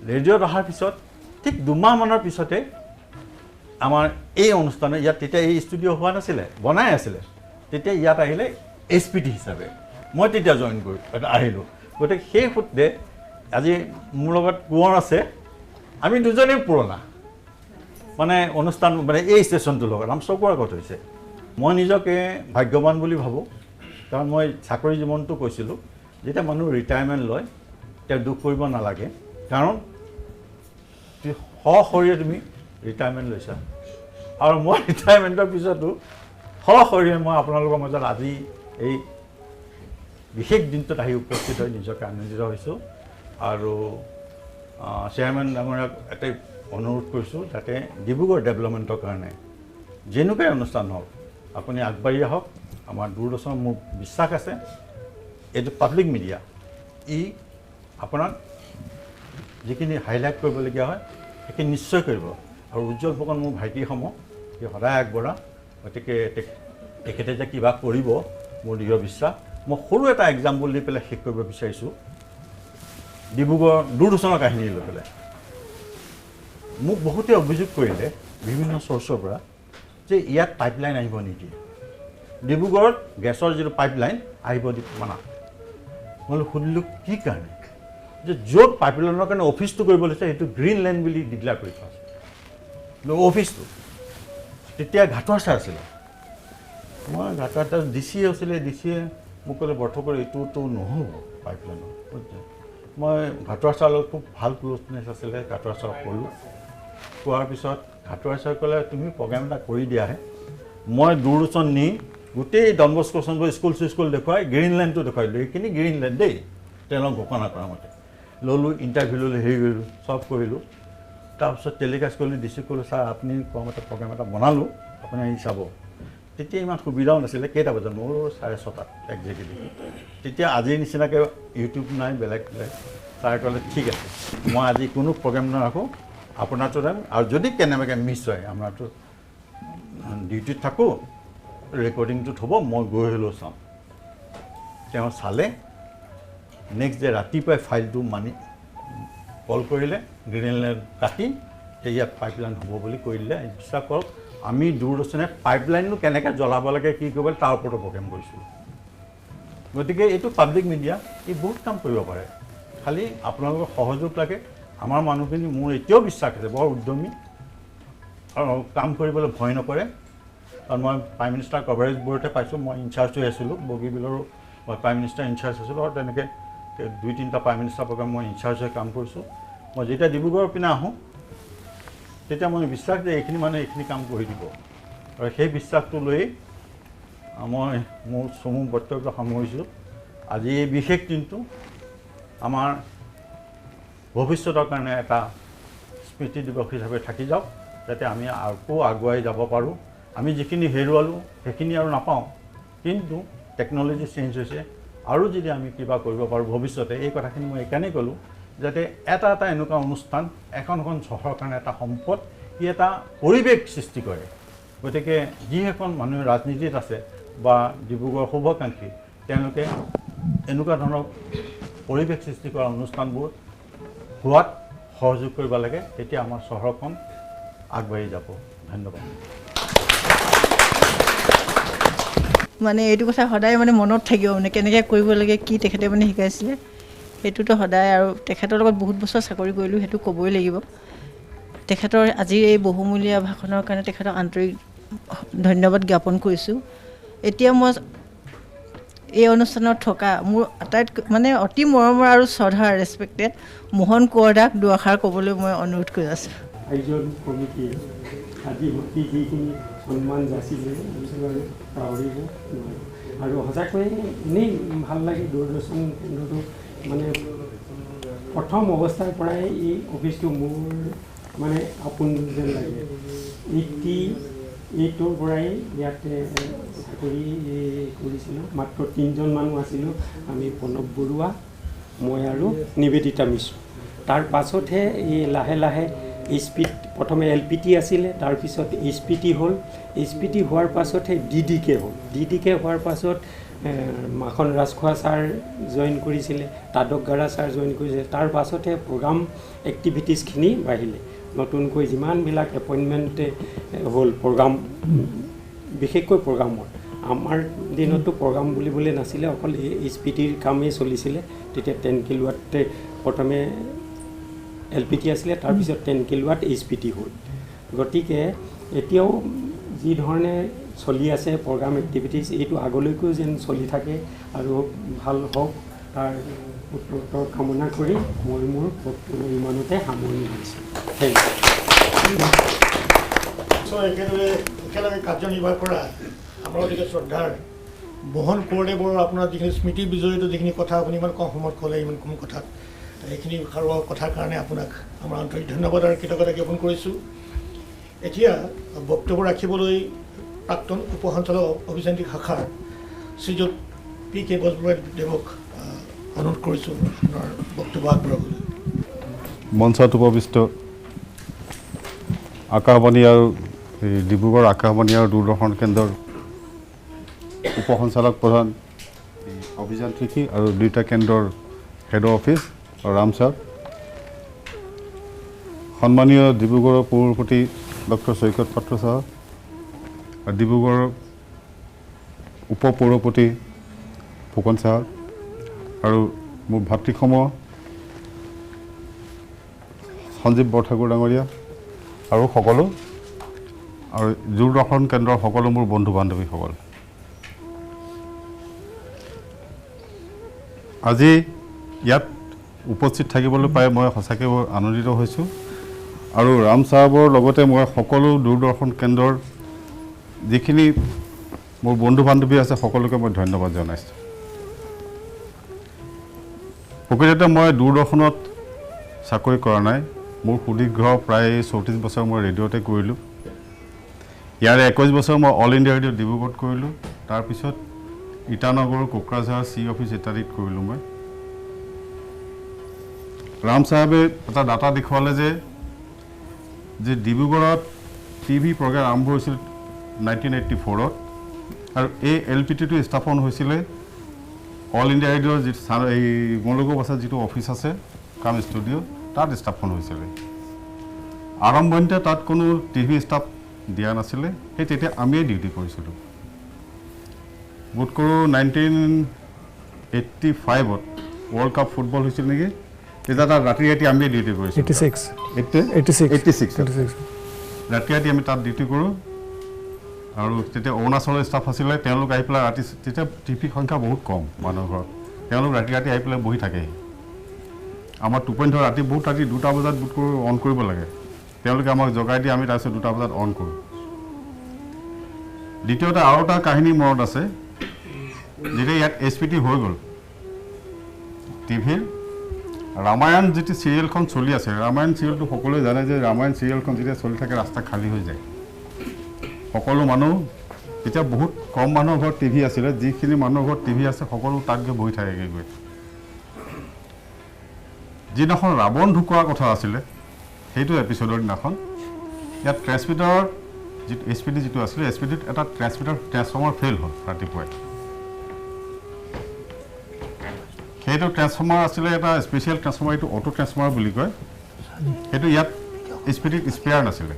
ৰেডিঅ'ত অহাৰ পিছত ঠিক 2 মাহমানৰ পিছতে আমাৰ এই অনুষ্ঠানে ইয়াত, তেতিয়া এই ষ্টুডিঅ' হোৱা নাছিলে, বনাই আছিলে, তেতিয়া ইয়াত আহিলে SPT হিচাপে। মই তেতিয়া জইন আহিলোঁ। গতিকে সেই সূত্ৰে আজি মোৰ লগত কোঁৱৰ আছে, আমি দুজনেই পুৰণা মানে অনুষ্ঠান মানে এই ষ্টেচনটোৰ লগত আমাৰ চকুৰ আগত হৈছে। মই নিজকে ভাগ্যৱান বুলি ভাবোঁ, কাৰণ মই চাকৰি জীৱনটো কৈছিলোঁ, যেতিয়া মানুহ ৰিটায়াৰমেণ্ট লয় তেওঁ দুখ কৰিব নালাগে, কাৰণ সশৰীৰে তুমি ৰিটায়াৰমেণ্ট লৈছা। আৰু মই ৰিটায়াৰমেণ্টৰ পিছতো সশৰীৰে মই আপোনালোকৰ মাজত আজি এই বিশেষ দিনটোত আহি উপস্থিত হৈ নিজকে আনন্দিত হৈছোঁ। আৰু চেয়াৰমেন ডাঙৰীয়াক এটাই অনুৰোধ কৰিছোঁ, যাতে ডিব্ৰুগড় ডেভেলপমেণ্টৰ কাৰণে যেনেকুৱাই অনুষ্ঠান হওক আপুনি আগবাঢ়ি আহক। আমাৰ দূৰদৰ্শনৰ মোৰ বিশ্বাস আছে, এইটো পাব্লিক মিডিয়া, ই আপোনাক যিখিনি হাইলাইট কৰিবলগীয়া হয় সেইখিনি নিশ্চয় কৰিব। আৰু উজ্জ্বল ফুকন মোৰ ভাইটিসমূহ সি সদায় আগবঢ়া, গতিকে তেখেতে যে কিবা কৰিব মোৰ দৃঢ় বিশ্বাস। মই সৰু এটা এক্সাম্পল দি পেলাই শেষ কৰিব বিচাৰিছোঁ ডিব্ৰুগড় দূৰদৰ্শনৰ কাহিনী লৈ পেলাই মোক বহুতে অভিযোগ কৰিলে বিভিন্ন চ'ৰ্চৰ পৰা যে ইয়াত পাইপলাইন আহিব নিদিয়ে ডিব্ৰুগড়ত গেছৰ যিটো পাইপলাইন আহিব মানা মই সুধিলোঁ কি কাৰণে যে য'ত পাইপলাইনৰ কাৰণে অফিচটো কৰিব লৈছে সেইটো গ্ৰীণ লেণ্ড বুলি ডিক্লেয়াৰ কৰি থোৱা আছে অফিচটো তেতিয়া ঘাটুৱাৰ ছাৰ আছিলে মই ঘাটুৱাৰ ছাৰ ডি চি আছিলে ডি চিয়ে মোক ক'লে বৰ্তমান এইটোতো নহ'ব পাইপলাইনৰ মই ঘাটুৱাৰ ছাৰৰ লগত খুব ভাল ক্ল'জনেছ আছিলে ঘাটুৱাৰ ছাৰক ক'লোঁ কোৱাৰ পিছত ঘাটুৱাৰ ছাৰে ক'লে তুমি প্ৰগ্ৰেম এটা কৰি দিয়াহে মই দূৰদৰ্শন নি গোটেই ডন বস্কো স্কুল দেখুৱাই গ্ৰীণলেণ্ডটো দেখুৱাই দিলোঁ এইখিনি গ্ৰীণলেণ্ড দেই তেওঁলোক ঘোষণা কৰা মতে ল'লোঁ ইণ্টাৰভিউ ল'লোঁ হেৰি কৰিলোঁ চব কৰিলোঁ তাৰপিছত টেলিকাষ্ট কৰিলোঁ ডি চি ক'লোঁ ছাৰ আপুনি কোৱা মতে প্ৰগ্ৰেম এটা বনালোঁ আপুনি আহি চাব তেতিয়া ইমান সুবিধাও নাছিলে কেইটা বজাত মোৰ 6:30 একজেক্টলি তেতিয়া আজিৰ নিচিনাকৈ ইউটিউব নাই বেলেগ ছাৰে ক'লে ঠিক আছে মই আজি কোনো প্ৰগ্ৰেম নাৰাখোঁ আপোনাৰটো আৰু যদি কেনেবাকৈ মিছ হয় আমাৰতো ডিউটিত থাকোঁ ৰেকৰ্ডিংটোত হ'ব মই গৈ হ'লেও চাম তেওঁ চালে নেক্সট ডে ৰাতিপুৱাই ফাইলটো মানি কল কৰিলে গ্ৰীণলেণ্ড কাটি ইয়াত পাইপলাইন হ'ব বুলি কৈ দিলে বিশ্বাস কৰক আমি দূৰদৰ্শনে পাইপলাইনটো কেনেকৈ জ্বলাব লাগে কি কৰিব লাগে তাৰ ওপৰতো প্ৰগ্ৰেম কৰিছিলোঁ গতিকে এইটো পাব্লিক মিডিয়া এই বহুত কাম কৰিব পাৰে খালি আপোনালোকৰ সহযোগ লাগে আমাৰ মানুহখিনি মোৰ এতিয়াও বিশ্বাস আছে বৰ উদ্যমী আৰু কাম কৰিবলৈ ভয় নকৰে কাৰণ মই প্ৰাইম মিনিষ্টাৰ কভাৰেজ বোৰ্ডতে পাইছোঁ মই ইনচাৰ্জ হৈ আছিলোঁ বগীবিলৰো মই প্ৰাইম মিনিষ্টাৰ ইনচাৰ্জ আছিলোঁ আৰু তেনেকৈ 2-3টা প্ৰাইম মিনিষ্টাৰ প্ৰগ্ৰেম মই ইনচাৰ্জ হৈ কাম কৰিছোঁ মই যেতিয়া ডিব্ৰুগড়ৰ পিনে আহোঁ তেতিয়া মই বিশ্বাস যে এইখিনি মানুহে এইখিনি কাম কৰি দিব আৰু সেই বিশ্বাসটো লৈ মই মোৰ চমু বক্তব্য সামৰিছোঁ আজি এই বিশেষ দিনটো আমাৰ ভৱিষ্যতৰ কাৰণে এটা স্মৃতি দিৱস হিচাপে থাকি যাওক যাতে আমি আকৌ আগুৱাই যাব পাৰোঁ আমি যিখিনি হেৰুৱালোঁ সেইখিনি আৰু নাপাওঁ কিন্তু টেকন'লজি চেঞ্জ হৈছে আৰু যদি আমি কিবা কৰিব পাৰোঁ ভৱিষ্যতে এই কথাখিনি মই এইকাৰণেই ক'লোঁ যাতে এটা এনেকুৱা অনুষ্ঠান এখন চহৰৰ কাৰণে এটা সম্পদ ই এটা পৰিৱেশ সৃষ্টি কৰে গতিকে যি এখন মানুহ ৰাজনীতিত আছে বা ডিব্ৰুগড়ৰ শুভাকাংক্ষী তেওঁলোকে এনেকুৱা ধৰণৰ পৰিৱেশ সৃষ্টি কৰা অনুষ্ঠানবোৰ হোৱাত সহযোগ কৰিব লাগে তেতিয়া আমাৰ চহৰখন আগবাঢ়ি যাব ধন্যবাদ মানে এইটো কথা সদায় মানে মনত থাকিব মানে কেনেকৈ কৰিব লাগে কি তেখেতে মানে শিকাইছিলে সেইটোতো সদায় আৰু তেখেতৰ লগত বহুত বছৰ চাকৰি কৰিলোঁ সেইটো ক'বই লাগিব তেখেতৰ আজি এই বহুমূলীয়া ভাষণৰ কাৰণে তেখেতক আন্তৰিক ধন্যবাদ জ্ঞাপন কৰিছোঁ এতিয়া মই এই অনুষ্ঠানত থকা মোৰ আটাইতকৈ মানে অতি মৰমৰ আৰু শ্ৰদ্ধা ৰেচপেক্টেড মোহন কোঁৱৰদাক দুআষাৰ ক'বলৈ মই অনুৰোধ কৰি আছোঁ আয়োজন কমিটিয়ে আজি যিখিনি সন্মান যাচিলে পাহৰিব আৰু সঁচাকৈ এনেই ভাল লাগে দূৰদৰ্শন কেন্দ্ৰটো মানে প্ৰথম অৱস্থাৰ পৰাই এই অফিচটো মোৰ মানে আপোন যেন লাগে 88ৰ পৰাই ইয়াতে চাকৰি কৰিছিলোঁ মাত্ৰ 3জন মানুহ আছিলোঁ আমি প্ৰণৱ বৰুৱা মই আৰু নিবেদিতা মিশ্ৰ তাৰ পাছতহে এই লাহে লাহে প্ৰথমে LPT আছিলে তাৰপিছত HPT হ'ল HPT হোৱাৰ পাছতহে DDK হ'ল DDK হোৱাৰ পাছত মাখন ৰাজখোৱা ছাৰ জইন কৰিছিলে তাদক গাৰা ছাৰ জইন কৰিছিলে তাৰ পাছতহে প্ৰগ্ৰাম এক্টিভিটিছখিনি বাঢ়িলে নতুনকৈ যিমানবিলাক এপইণ্টমেণ্টে হ'ল প্ৰগ্ৰাম বিশেষকৈ প্ৰগ্ৰামৰ আমাৰ দিনতো প্ৰগ্ৰাম বুলিবলৈ নাছিলে অকল HPTৰ কামেই চলিছিলে তেতিয়া 10 কিলোৱাটতে প্ৰথমে LPT আছিলে তাৰপিছত 10 কিলোৱাট HPT হ'ল গতিকে এতিয়াও যি ধৰণে চলি আছে প্ৰগ্ৰাম এক্টিভিটিছ এইটো আগলৈকো যেন চলি থাকে আৰু ভাল হওক তাৰ উত্তৰ কামনা কৰি মই মোৰ বক্তব্য ইমানতে সামৰণি মাৰিছোঁ থেংক ইউ একেলগে কাৰ্যনিৰ্বাহ কৰা আমাৰ অতিকে শ্ৰদ্ধাৰ মোহন কোঁৱৰদেৱৰ আপোনাৰ যিখিনি স্মৃতি বিজড়িত যিখিনি কথা আপুনি ইমান কম সময়ত ক'লে ইমান কম কথাত এইখিনি সাৰুৱা কথাৰ কাৰণে আপোনাক আমাৰ আন্তৰিক ধন্যবাদ আৰু কৃতজ্ঞতা জ্ঞাপন কৰিছোঁ এতিয়া বক্তব্য ৰাখিবলৈ প্ৰাক্তন উপ সঞ্চালক অভিযান্ত্ৰিক শাখাৰ শ্ৰীযুত PK বজবৰুৱাদেৱক অনুৰোধ কৰিছোঁ আপোনাৰ বক্তব্য আগবঢ়াবলৈ মঞ্চত উপবিষ্ট আকাশবাণী আৰু ডিব্ৰুগড় আকাশবাণী আৰু দূৰদৰ্শন কেন্দ্ৰৰ উপ সঞ্চালক প্ৰধান অভিযান্ত্ৰিকী আৰু 2টা কেন্দ্ৰৰ হেড অফিচ আৰু ৰাম ছাৰ, সন্মানীয় ডিব্ৰুগড়ৰ পৌৰপতি ডক্টৰ সৈকত পাত্ৰ ছাৰ আৰু ডিব্ৰুগড়ৰ উপ পৌৰপতি ফুকন ছাৰ আৰু মোৰ ভাতৃসম সঞ্জীৱ বৰঠাকুৰ ডাঙৰীয়া আৰু সকলো আৰু দূৰদৰ্শন কেন্দ্ৰৰ সকলো মোৰ বন্ধু বান্ধৱীসকল, আজি ইয়াত উপস্থিত থাকিবলৈ পাই মই সঁচাকৈ আনন্দিত হৈছোঁ। আৰু ৰাম চাহাবৰ লগতে মই সকলো দূৰদৰ্শন কেন্দ্ৰৰ যিখিনি মোৰ বন্ধু বান্ধৱী আছে সকলোকে মই ধন্যবাদ জনাইছোঁ। প্ৰকৃততে মই দূৰদৰ্শনত চাকৰি কৰা নাই, মোৰ সুদীৰ্ঘ প্ৰায় 34 বছৰ মই ৰেডিঅ'তে কৰিলোঁ। ইয়াৰে 21 বছৰ মই অল ইণ্ডিয়া ৰেডিঅ' ডিব্ৰুগড়ত কৰিলোঁ, তাৰপিছত ইটানগৰ, কোকৰাঝাৰ, চি অফিচ ইত্যাদিত কৰিলোঁ মই। ৰাম চাহাবে এটা ডাটা দেখুৱালে যে ডিব্ৰুগড়ত টিভি প্ৰগ্ৰাম আৰম্ভ হৈছিল 1984ত আৰু এই LPTটো স্থাপন হৈছিলে অল ইণ্ডিয়া ৰেডিঅ'ৰ যিটো এই মলগো বাছাত যিটো অফিচ আছে কাম ষ্টুডিঅ' তাত স্থাপন হৈছিলে। আৰম্ভণিতে তাত কোনো টিভি ষ্টাফ দিয়া নাছিলে, সেই তেতিয়া আমিয়ে ডিউটি কৰিছিলোঁ। বোধ কৰোঁ 1985ত ৱৰ্ল্ড কাপ ফুটবল হৈছিল নেকি, তেতিয়া তাত ৰাতি ৰাতি আমিয়ে ডিউটি কৰিছিলোঁ। 86 ৰাতি ৰাতি আমি তাত ডিউটি কৰোঁ। আৰু তেতিয়া অৰুণাচলৰ ষ্টাফ আছিলে, তেওঁলোক আহি পেলাই ৰাতি, তেতিয়া টিভি সংখ্যা বহুত কম মানুহৰ ঘৰত, তেওঁলোক ৰাতি ৰাতি আহি পেলাই বহি থাকেহি। আমাৰ টোপনি ধৰ ৰাতি বহুত ৰাতি 2টা বজাত বুট কৰোঁ অন কৰিব লাগে, তেওঁলোকে আমাক জগাই দিয়ে, আমি তাৰপিছত 2টা বজাত অন কৰোঁ। দ্বিতীয়তে আৰু এটা কাহিনী মনত আছে, যেতিয়া ইয়াত SPT হৈ গ'ল টিভিৰ, ৰামায়ণ যিটো চিৰিয়েলখন চলি আছে, ৰামায়ণ চিৰিয়েলটো সকলোৱে জানে যে ৰামায়ণ চিৰিয়েলখন যেতিয়া চলি থাকে ৰাস্তা খালী হৈ যায়। সকলো মানুহ, তেতিয়া বহুত কম মানুহৰ ঘৰত টিভি আছিলে, যিখিনি মানুহৰ ঘৰত টিভি আছে সকলো তাত গৈ বহি থাকেগৈ গৈ। যিদিনাখন ৰাৱণ ঢুকোৱাৰ কথা আছিলে সেইটো এপিছডৰ দিনাখন ইয়াত ট্ৰেন্সমিটাৰ যিটো SPT যিটো আছিলে, SPTত এটা ট্ৰেন্সফৰ্মাৰ ফেইল হ'ল ৰাতিপুৱাই। সেইটো ট্ৰেন্সফৰ্মাৰ আছিলে এটা স্পেচিয়েল ট্ৰেন্সফৰ্মাৰ, এইটো অটো ট্ৰেন্সফৰ্মাৰ বুলি কয়। সেইটো ইয়াত SPTত স্পেয়াৰ নাছিলে।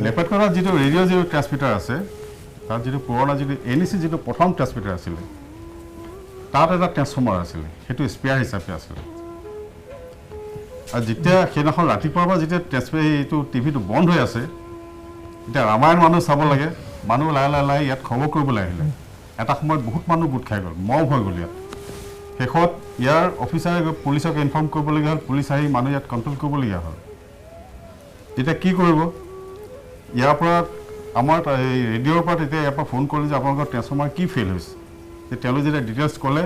লেপেটকৰাত যিটো ৰেডিঅ' যিটো ট্ৰেন্সমিটাৰ আছে, তাত যিটো পুৰণা যিটো NEC যিটো প্ৰথম ট্ৰেন্সমিটাৰ আছিলে, তাত এটা ট্ৰেন্সফৰ্মাৰ আছিলে, সেইটো স্পেয়াৰ হিচাপে আছিলে। আৰু যেতিয়া সেইদিনাখন ৰাতিপুৱাৰ পৰা যেতিয়া এইটো টিভিটো বন্ধ হৈ আছে, এতিয়া ৰামায়ণ মানুহ চাব লাগে, মানুহ লাহে লাহে লাহে ইয়াত খবৰ কৰিবলৈ আহিলে। এটা সময়ত বহুত মানুহ গোট খাই গ'ল, মব হৈ গ'ল ইয়াত। শেষত ইয়াৰ অফিচাৰে গৈ পুলিচক ইনফৰ্ম কৰিবলগীয়া হ'ল, পুলিচ আহি মানুহ ইয়াত কণ্ট্ৰল কৰিবলগীয়া হ'ল। তেতিয়া কি কৰিব, ইয়াৰ পৰা আমাৰ এই ৰেডিঅ'ৰ পৰা তেতিয়া ইয়াৰ পৰা ফোন কৰিলে যে আপোনালোকৰ ট্ৰেন্সফৰ্মাৰ কি ফেইল হৈছে। তেওঁলোকে যেতিয়া ডিটেইলছ ক'লে,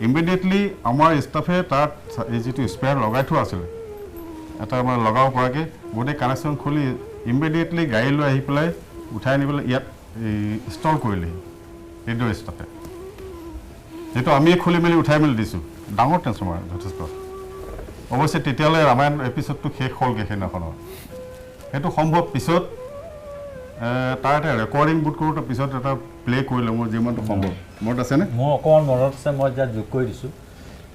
ইমিডিয়েটলি আমাৰ ষ্টাফে তাত এই যিটো স্পেয়াৰ লগাই থোৱা আছিলে এটা মানে লগাব পৰাকৈ, গোটেই কানেকশ্যন খুলি ইমিডিয়েটলি গাড়ী লৈ আহি পেলাই উঠাই আনি পেলাই ইয়াত ইনষ্টল কৰিলেহি ৰেডিঅ' ষ্টাফে। সেইটো আমিয়ে খুলি মেলি উঠাই মেলি দিছোঁ, ডাঙৰ ট্ৰেন্সফৰ্মাৰ যথেষ্ট। অৱশ্যে তেতিয়ালৈ ৰামায়ণ এপিছডটো শেষ হ'লগৈ সেইদিনাখনৰ। সেইটো সম্ভৱ পিছত তাৰ এটা ৰেকৰ্ডিং বুট কৰোঁতে পিছত এটা প্লে কৰিলে, মোৰ যিমানটো সম্ভৱ মনত আছেনে? মোৰ অকণমান মনত আছে, মই ইয়াত যোগ কৰি দিছোঁ।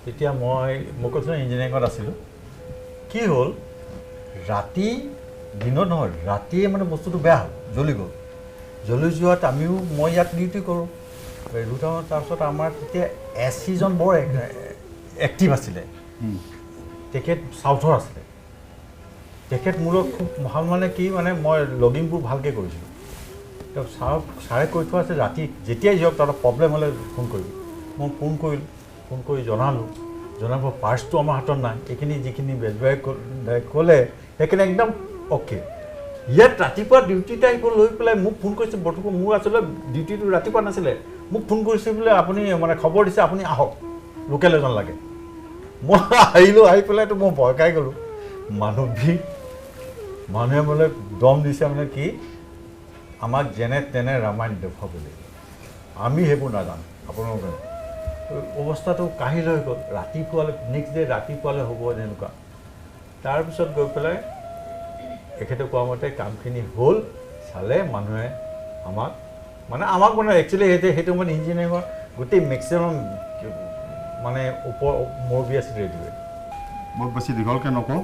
তেতিয়া মই কৈছোঁ ইঞ্জিনিয়াৰিঙত আছিলোঁ। কি হ'ল, ৰাতি দিনত নহয়, ৰাতিয়ে মানে বস্তুটো বেয়া হ'ল, জ্বলি গ'ল। জ্বলি যোৱাত মই ইয়াত ডিউটি কৰোঁ দুটামান। তাৰপিছত আমাৰ তেতিয়া SCজন বৰ এক্টিভ আছিলে, তেখেত চাউথৰ আছিলে। তেখেত মোৰ লগত খুব ভাল, মানে কি মানে মই লগিংবোৰ ভালকৈ কৰিছিলোঁ। তেওঁ ছাৰে কৈ থোৱা আছে ৰাতি যেতিয়াই যাওক তাত প্ৰব্লেম হ'লে ফোন কৰিবি। মই ফোন কৰিলোঁ, ফোন কৰি জনালোঁ। জনাব পাৰ্চটো আমাৰ হাতত নাই, এইখিনি যিখিনি বেজবাই ক'লে সেইখিনি একদম অ'কে। ইয়াত ৰাতিপুৱা ডিউটি টাইম লৈ পেলাই মোক ফোন কৰিছে, বৰ্তমান মোৰ আচলতে ডিউটিটো ৰাতিপুৱা নাছিলে, মোক ফোন কৰিছে বোলে আপুনি মানে খবৰ দিছে আপুনি আহক, লোকেল এজন লাগে। মই আহিলোঁ, আহি পেলাইতো মই ভয় খাই গ'লোঁ। মানুহে বোলে দম দিছে, মানে কি আমাক যেনে তেনে ৰামায়ণ দেখুৱাবলৈ, আমি সেইবোৰ নাজানো আপোনালোকে। অৱস্থাটো কাহিল হৈ গ'ল। ৰাতিপুৱালৈ নেক্সট ডে ৰাতিপুৱালৈ হ'ব এনেকুৱা। তাৰপিছত গৈ পেলাই এখেতে কোৱা মতে কামখিনি হ'ল, চালে মানুহে আমাক মানে একচুৱেলি সেইটো মানে ইঞ্জিনিয়াৰিঙৰ গোটেই মেক্সিমাম মানে মুৰব্বী আছিল ৰেডিঅ'ত। বহুত বেছি দীঘলকৈ নকওঁ,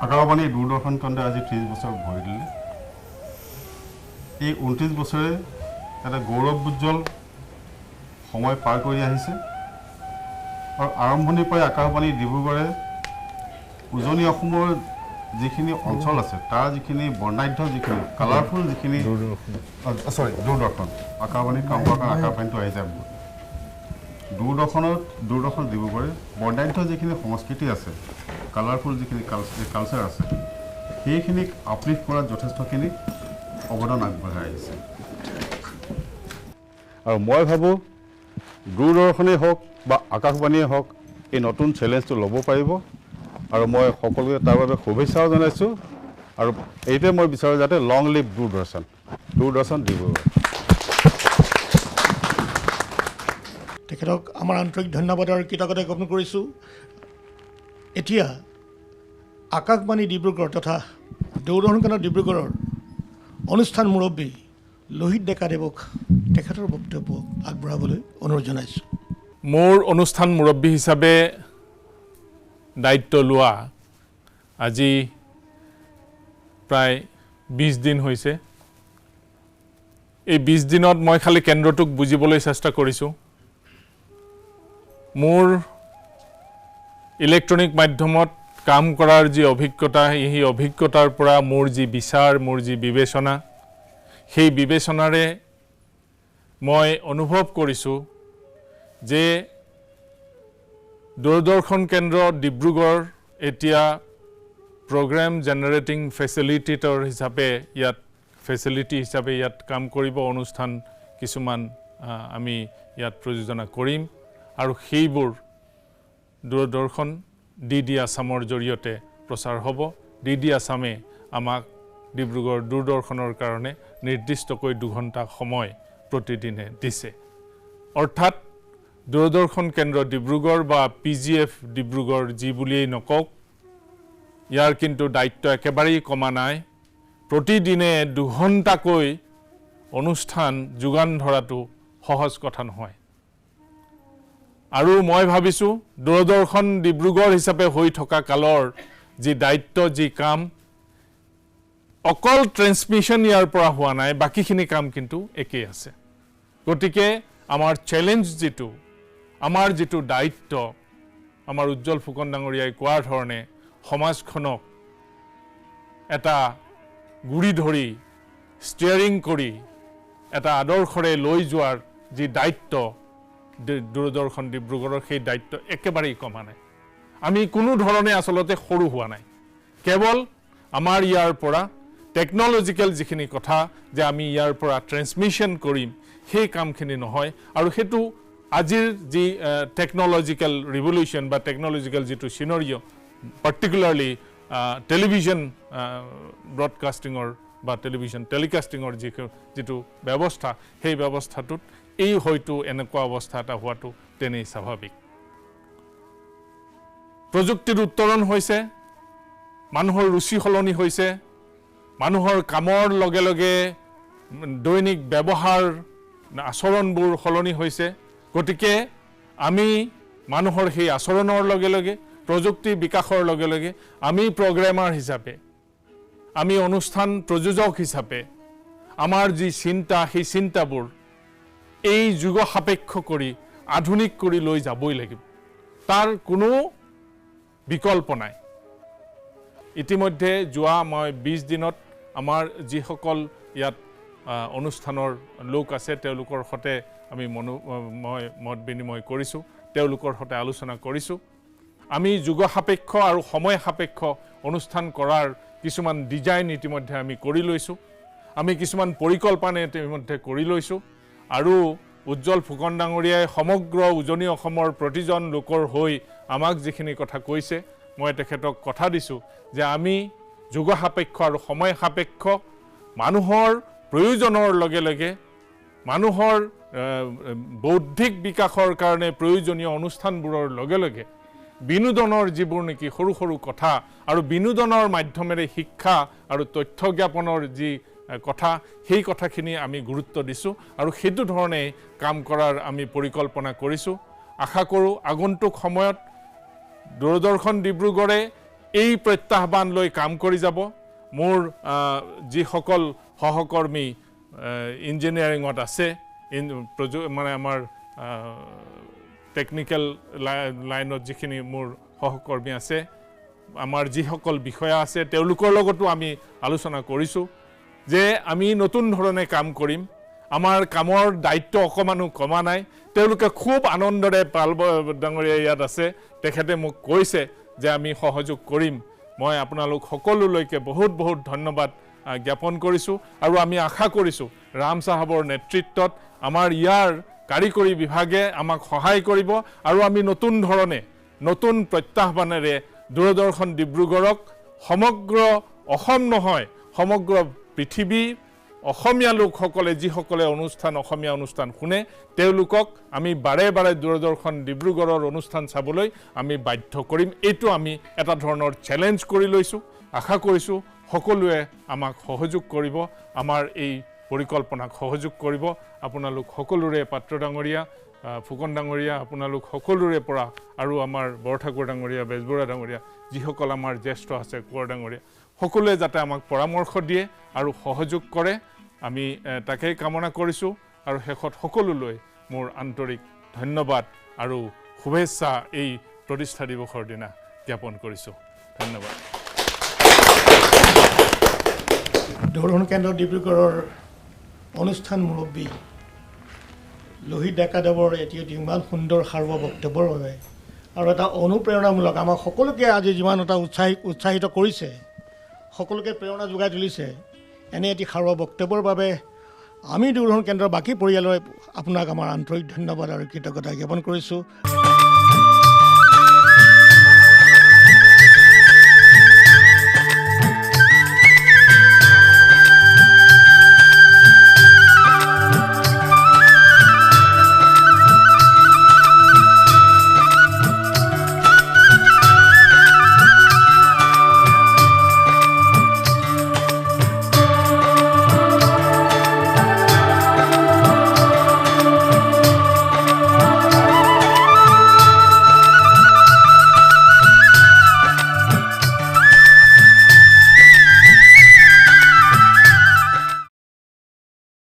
আকাশবাণী দূৰদৰ্শন কেন্দ্ৰই আজি 30 বছৰ ভৰি দিলে। এই 29 বছৰে এটা গৌৰৱোজ্জ্বল সময় পাৰ কৰি আহিছে আৰু আৰম্ভণিৰ পৰাই আকাশবাণী ডিব্ৰুগড়ে উজনি অসমৰ যিখিনি অঞ্চল আছে তাৰ যিখিনি বৰ্ণাঢ্য যিখিনি কালাৰফুল যিখিনি দূৰদৰ্শন আকাশবাণীত কাম কৰা কাৰণে আকাশবাণীটো আহি যায়। দূৰদৰ্শন ডিব্ৰুগড়ে বৰ্ণাঢ্য যিখিনি সংস্কৃতি আছে, কালাৰফুল যিখিনি কালচাৰ আছে, সেইখিনিক আপলিফ্ট কৰাত যথেষ্টখিনি অৱদান আগবঢ়াই আহিছে। আৰু মই ভাবোঁ দূৰদৰ্শনেই হওক বা আকাশবাণীয়ে হওক এই নতুন চেলেঞ্জটো ল'ব পাৰিব আৰু মই সকলোকে তাৰ বাবে শুভেচ্ছাও জনাইছোঁ। আৰু এইটোৱে মই বিচাৰোঁ যাতে লং লিভ দূৰদৰ্শন ডিব্ৰুগড়। তেখেতক আমাৰ আন্তৰিক ধন্যবাদ আৰু কৃতজ্ঞতা জ্ঞাপন কৰিছোঁ। এতিয়া আকাশবাণী ডিব্ৰুগড় তথা দূৰদৰ্শন কেন্দ্ৰ ডিব্ৰুগড়ৰ অনুষ্ঠান মুৰব্বী লোহিত ডেকাদেৱক তেখেতৰ বক্তব্য আগবঢ়াবলৈ অনুৰোধ জনাইছোঁ। মোৰ অনুষ্ঠান মুৰব্বী হিচাপে দায়িত্ব লোৱা আজি প্ৰায় 20 দিন হৈছে। এই 20 দিনত মই খালি কেন্দ্ৰটোক বুজিবলৈ চেষ্টা কৰিছোঁ। মোৰ ইলেক্ট্ৰনিক মাধ্যমত কাম কৰাৰ যি অভিজ্ঞতা, সেই অভিজ্ঞতাৰ পৰা মোৰ যি বিচাৰ, মোৰ যি বিবেচনা, সেই বিবেচনাৰে মই অনুভৱ কৰিছোঁ যে দূৰদৰ্শন কেন্দ্ৰ ডিব্ৰুগড় এতিয়া প্ৰগ্ৰাম জেনেৰেটিং ফেচিলিটেটৰ হিচাপে ইয়াত কাম কৰিব। অনুষ্ঠান কিছুমান আমি ইয়াত প্ৰযোজনা কৰিম আৰু সেইবোৰ দূৰদৰ্শন DD আছামৰ জৰিয়তে প্ৰচাৰ হ'ব। DD আছামে আমাক ডিব্ৰুগড় দূৰদৰ্শনৰ কাৰণে নিৰ্দিষ্টকৈ 2 ঘণ্টা সময় প্ৰতিদিনে দিছে। অৰ্থাৎ দূৰদৰ্শন কেন্দ্ৰ ডিব্ৰুগড় বা PGF ডিব্ৰুগড় যি বুলিয়েই নকওক, ইয়াৰ কিন্তু দায়িত্ব একেবাৰেই কমা নাই। প্ৰতিদিনে 2 ঘণ্টাকৈ অনুষ্ঠান যোগান ধৰাটো সহজ কথা নহয়। আৰু মই ভাবিছোঁ দূৰদৰ্শন ডিব্ৰুগড় হিচাপে হৈ থকা কালৰ যি দায়িত্ব, যি কাম, অকল ট্ৰেন্সমিশ্যন ইয়াৰ পৰা হোৱা নাই, বাকীখিনি কাম কিন্তু একেই আছে। গতিকে আমাৰ চেলেঞ্জ আমাৰ যিটো দায়িত্ব, আমাৰ উজ্জ্বল ফুকন ডাঙৰীয়াই কোৱাৰ ধৰণে সমাজখনক এটা গুৰি ধৰি ষ্টিয়াৰিং কৰি এটা আদৰ্শৰে লৈ যোৱাৰ যি দায়িত্ব দূৰদৰ্শন ডিব্ৰুগড়ৰ, সেই দায়িত্ব একেবাৰেই কমা নাই। আমি কোনো ধৰণে আচলতে সৰু হোৱা নাই। কেৱল আমাৰ ইয়াৰ পৰা টেকন'লজিকেল যিখিনি কথা যে আমি ইয়াৰ পৰা ট্ৰেন্সমিশ্যন কৰিম, সেই কামখিনি নহয়। আৰু সেইটো আজিৰ যি টেকন'লজিকেল ৰিভলিউশ্যন বা টেকন'লজিকেল যিটো চিনৰিঅ', পাৰ্টিকুলাৰলি টেলিভিশ্যন ব্ৰডকাষ্টিঙৰ বা টেলিভিশ্যন টেলিকাষ্টিঙৰ যিটো ব্যৱস্থা, সেই ব্যৱস্থাটোত এই হয়তো এনেকুৱা অৱস্থা এটা হোৱাটো তেনেই স্বাভাৱিক। প্ৰযুক্তিৰ উত্তৰণ হৈছে, মানুহৰ ৰুচি সলনি হৈছে, মানুহৰ কামৰ লগে লগে দৈনিক ব্যৱহাৰ আচৰণবোৰ সলনি হৈছে। গতিকে আমি মানুহৰ সেই আচৰণৰ লগে লগে, প্ৰযুক্তিৰ বিকাশৰ লগে লগে আমি প্ৰগ্ৰেমাৰ হিচাপে, আমি অনুষ্ঠান প্ৰযোজক হিচাপে আমাৰ যি চিন্তা, সেই চিন্তাবোৰ এই যুগ সাপেক্ষ কৰি আধুনিক কৰি লৈ যাবই লাগিব। তাৰ কোনো বিকল্প নাই। ইতিমধ্যে যোৱা মই 20 দিনত আমাৰ যিসকল ইয়াত অনুষ্ঠানৰ লোক আছে, তেওঁলোকৰ সৈতে আমি মই মত বিনিময় কৰিছোঁ, তেওঁলোকৰ সৈতে আলোচনা কৰিছোঁ। আমি যুগ সাপেক্ষ আৰু সময় সাপেক্ষ অনুষ্ঠান কৰাৰ কিছুমান ডিজাইন ইতিমধ্যে আমি কৰি লৈছোঁ, আমি কিছুমান পৰিকল্পনা ইতিমধ্যে কৰি লৈছোঁ। আৰু উজ্জ্বল ফুকন ডাঙৰীয়াই সমগ্ৰ উজনি অসমৰ প্ৰতিজন লোকৰ হৈ আমাক যিখিনি কথা কৈছে, মই তেখেতক কথা দিছোঁ যে আমি যুগ সাপেক্ষ আৰু সময় সাপেক্ষ, মানুহৰ প্ৰয়োজনৰ লগে লগে, মানুহৰ বৌদ্ধিক বিকাশৰ কাৰণে প্ৰয়োজনীয় অনুষ্ঠানবোৰৰ লগে লগে বিনোদনৰ যিবোৰ নেকি সৰু সৰু কথা আৰু বিনোদনৰ মাধ্যমেৰে শিক্ষা আৰু তথ্য জ্ঞাপনৰ যি কথা সেই কথাখিনি আমি গুৰুত্ব দিছোঁ আৰু সেইটো ধৰণে কাম কৰাৰ আমি পৰিকল্পনা কৰিছোঁ আশা কৰোঁ আগন্তুক সময়ত দূৰদৰ্শন ডিব্ৰুগড়ে এই প্ৰত্যাহ্বান লৈ কাম কৰি যাব মোৰ যিসকল সহকৰ্মী ইঞ্জিনিয়াৰিঙত আছে মানে আমাৰ টেকনিক্যাল লাইনত যিখিনি মোৰ সহকৰ্মী আছে আমাৰ যিসকল বিষয়া আছে তেওঁলোকৰ লগতো আমি আলোচনা কৰিছোঁ যে আমি নতুন ধৰণে কাম কৰিম আমাৰ কামৰ দায়িত্ব অকমানো কমা নাই তেওঁলোকে খুব আনন্দৰে পাল ডাঙৰীয়া ইয়াত আছে তেখেতে মোক কৈছে যে আমি সহযোগ কৰিম মই আপোনালোক সকলোলৈকে বহুত বহুত ধন্যবাদ জ্ঞাপন কৰিছোঁ আৰু আমি আশা কৰিছোঁ ৰাম সাহাবৰ নেতৃত্বত আমাৰ ইয়াৰ কাৰিকৰী বিভাগে আমাক সহায় কৰিব আৰু আমি নতুন ধৰণে নতুন প্ৰত্যাহ্বানেৰে দূৰদৰ্শন ডিব্ৰুগড়ক সমগ্ৰ অসম নহয় সমগ্ৰ পৃথিৱী অসমীয়া লোকসকলে যিসকলে অসমীয়া অনুষ্ঠান শুনে তেওঁলোকক আমি বাৰে বাৰে দূৰদৰ্শন ডিব্ৰুগড়ৰ অনুষ্ঠান চাবলৈ আমি বাধ্য কৰিম এইটো আমি এটা ধৰণৰ চেলেঞ্জ কৰি লৈছোঁ আশা কৰিছোঁ সকলোৱে আমাক সহযোগ কৰিব আমাৰ এই পৰিকল্পনাক সহযোগ কৰিব আপোনালোক সকলোৰে পাত্ৰ ডাঙৰীয়া ফুকন ডাঙৰীয়া আপোনালোক সকলোৰে পৰা আৰু আমাৰ বৰঠাকুৰ ডাঙৰীয়া বেজবৰুৱা ডাঙৰীয়া যিসকল আমাৰ জ্যেষ্ঠ আছে কোঁৱৰ ডাঙৰীয়া সকলোৱে যাতে আমাক পৰামৰ্শ দিয়ে আৰু সহযোগ কৰে আমি তাকেই কামনা কৰিছোঁ আৰু শেষত সকলোলৈ মোৰ আন্তৰিক ধন্যবাদ আৰু শুভেচ্ছা এই প্ৰতিষ্ঠা দিৱসৰ দিনা জ্ঞাপন কৰিছোঁ ধন্যবাদ দূৰদৰ্শন কেন্দ্ৰ ডিব্ৰুগড়ৰ অনুষ্ঠান মুৰব্বী লোহিত ডেকাদেৱৰ এটি ইমান সুন্দৰ সাৰ্ব বক্তব্যৰ বাবে আৰু এটা অনুপ্ৰেৰণামূলক আমাক সকলোকে আজি যিমান এটা উৎসাহিত কৰিছে সকলোকে প্ৰেৰণা যোগাই তুলিছে এনে এটি সাৰ্ব বক্তব্যৰ বাবে আমি দূৰদৰ্শন কেন্দ্ৰৰ বাকী পৰিয়ালৰে আপোনাক আমাৰ আন্তৰিক ধন্যবাদ আৰু কৃতজ্ঞতা জ্ঞাপন কৰিছোঁ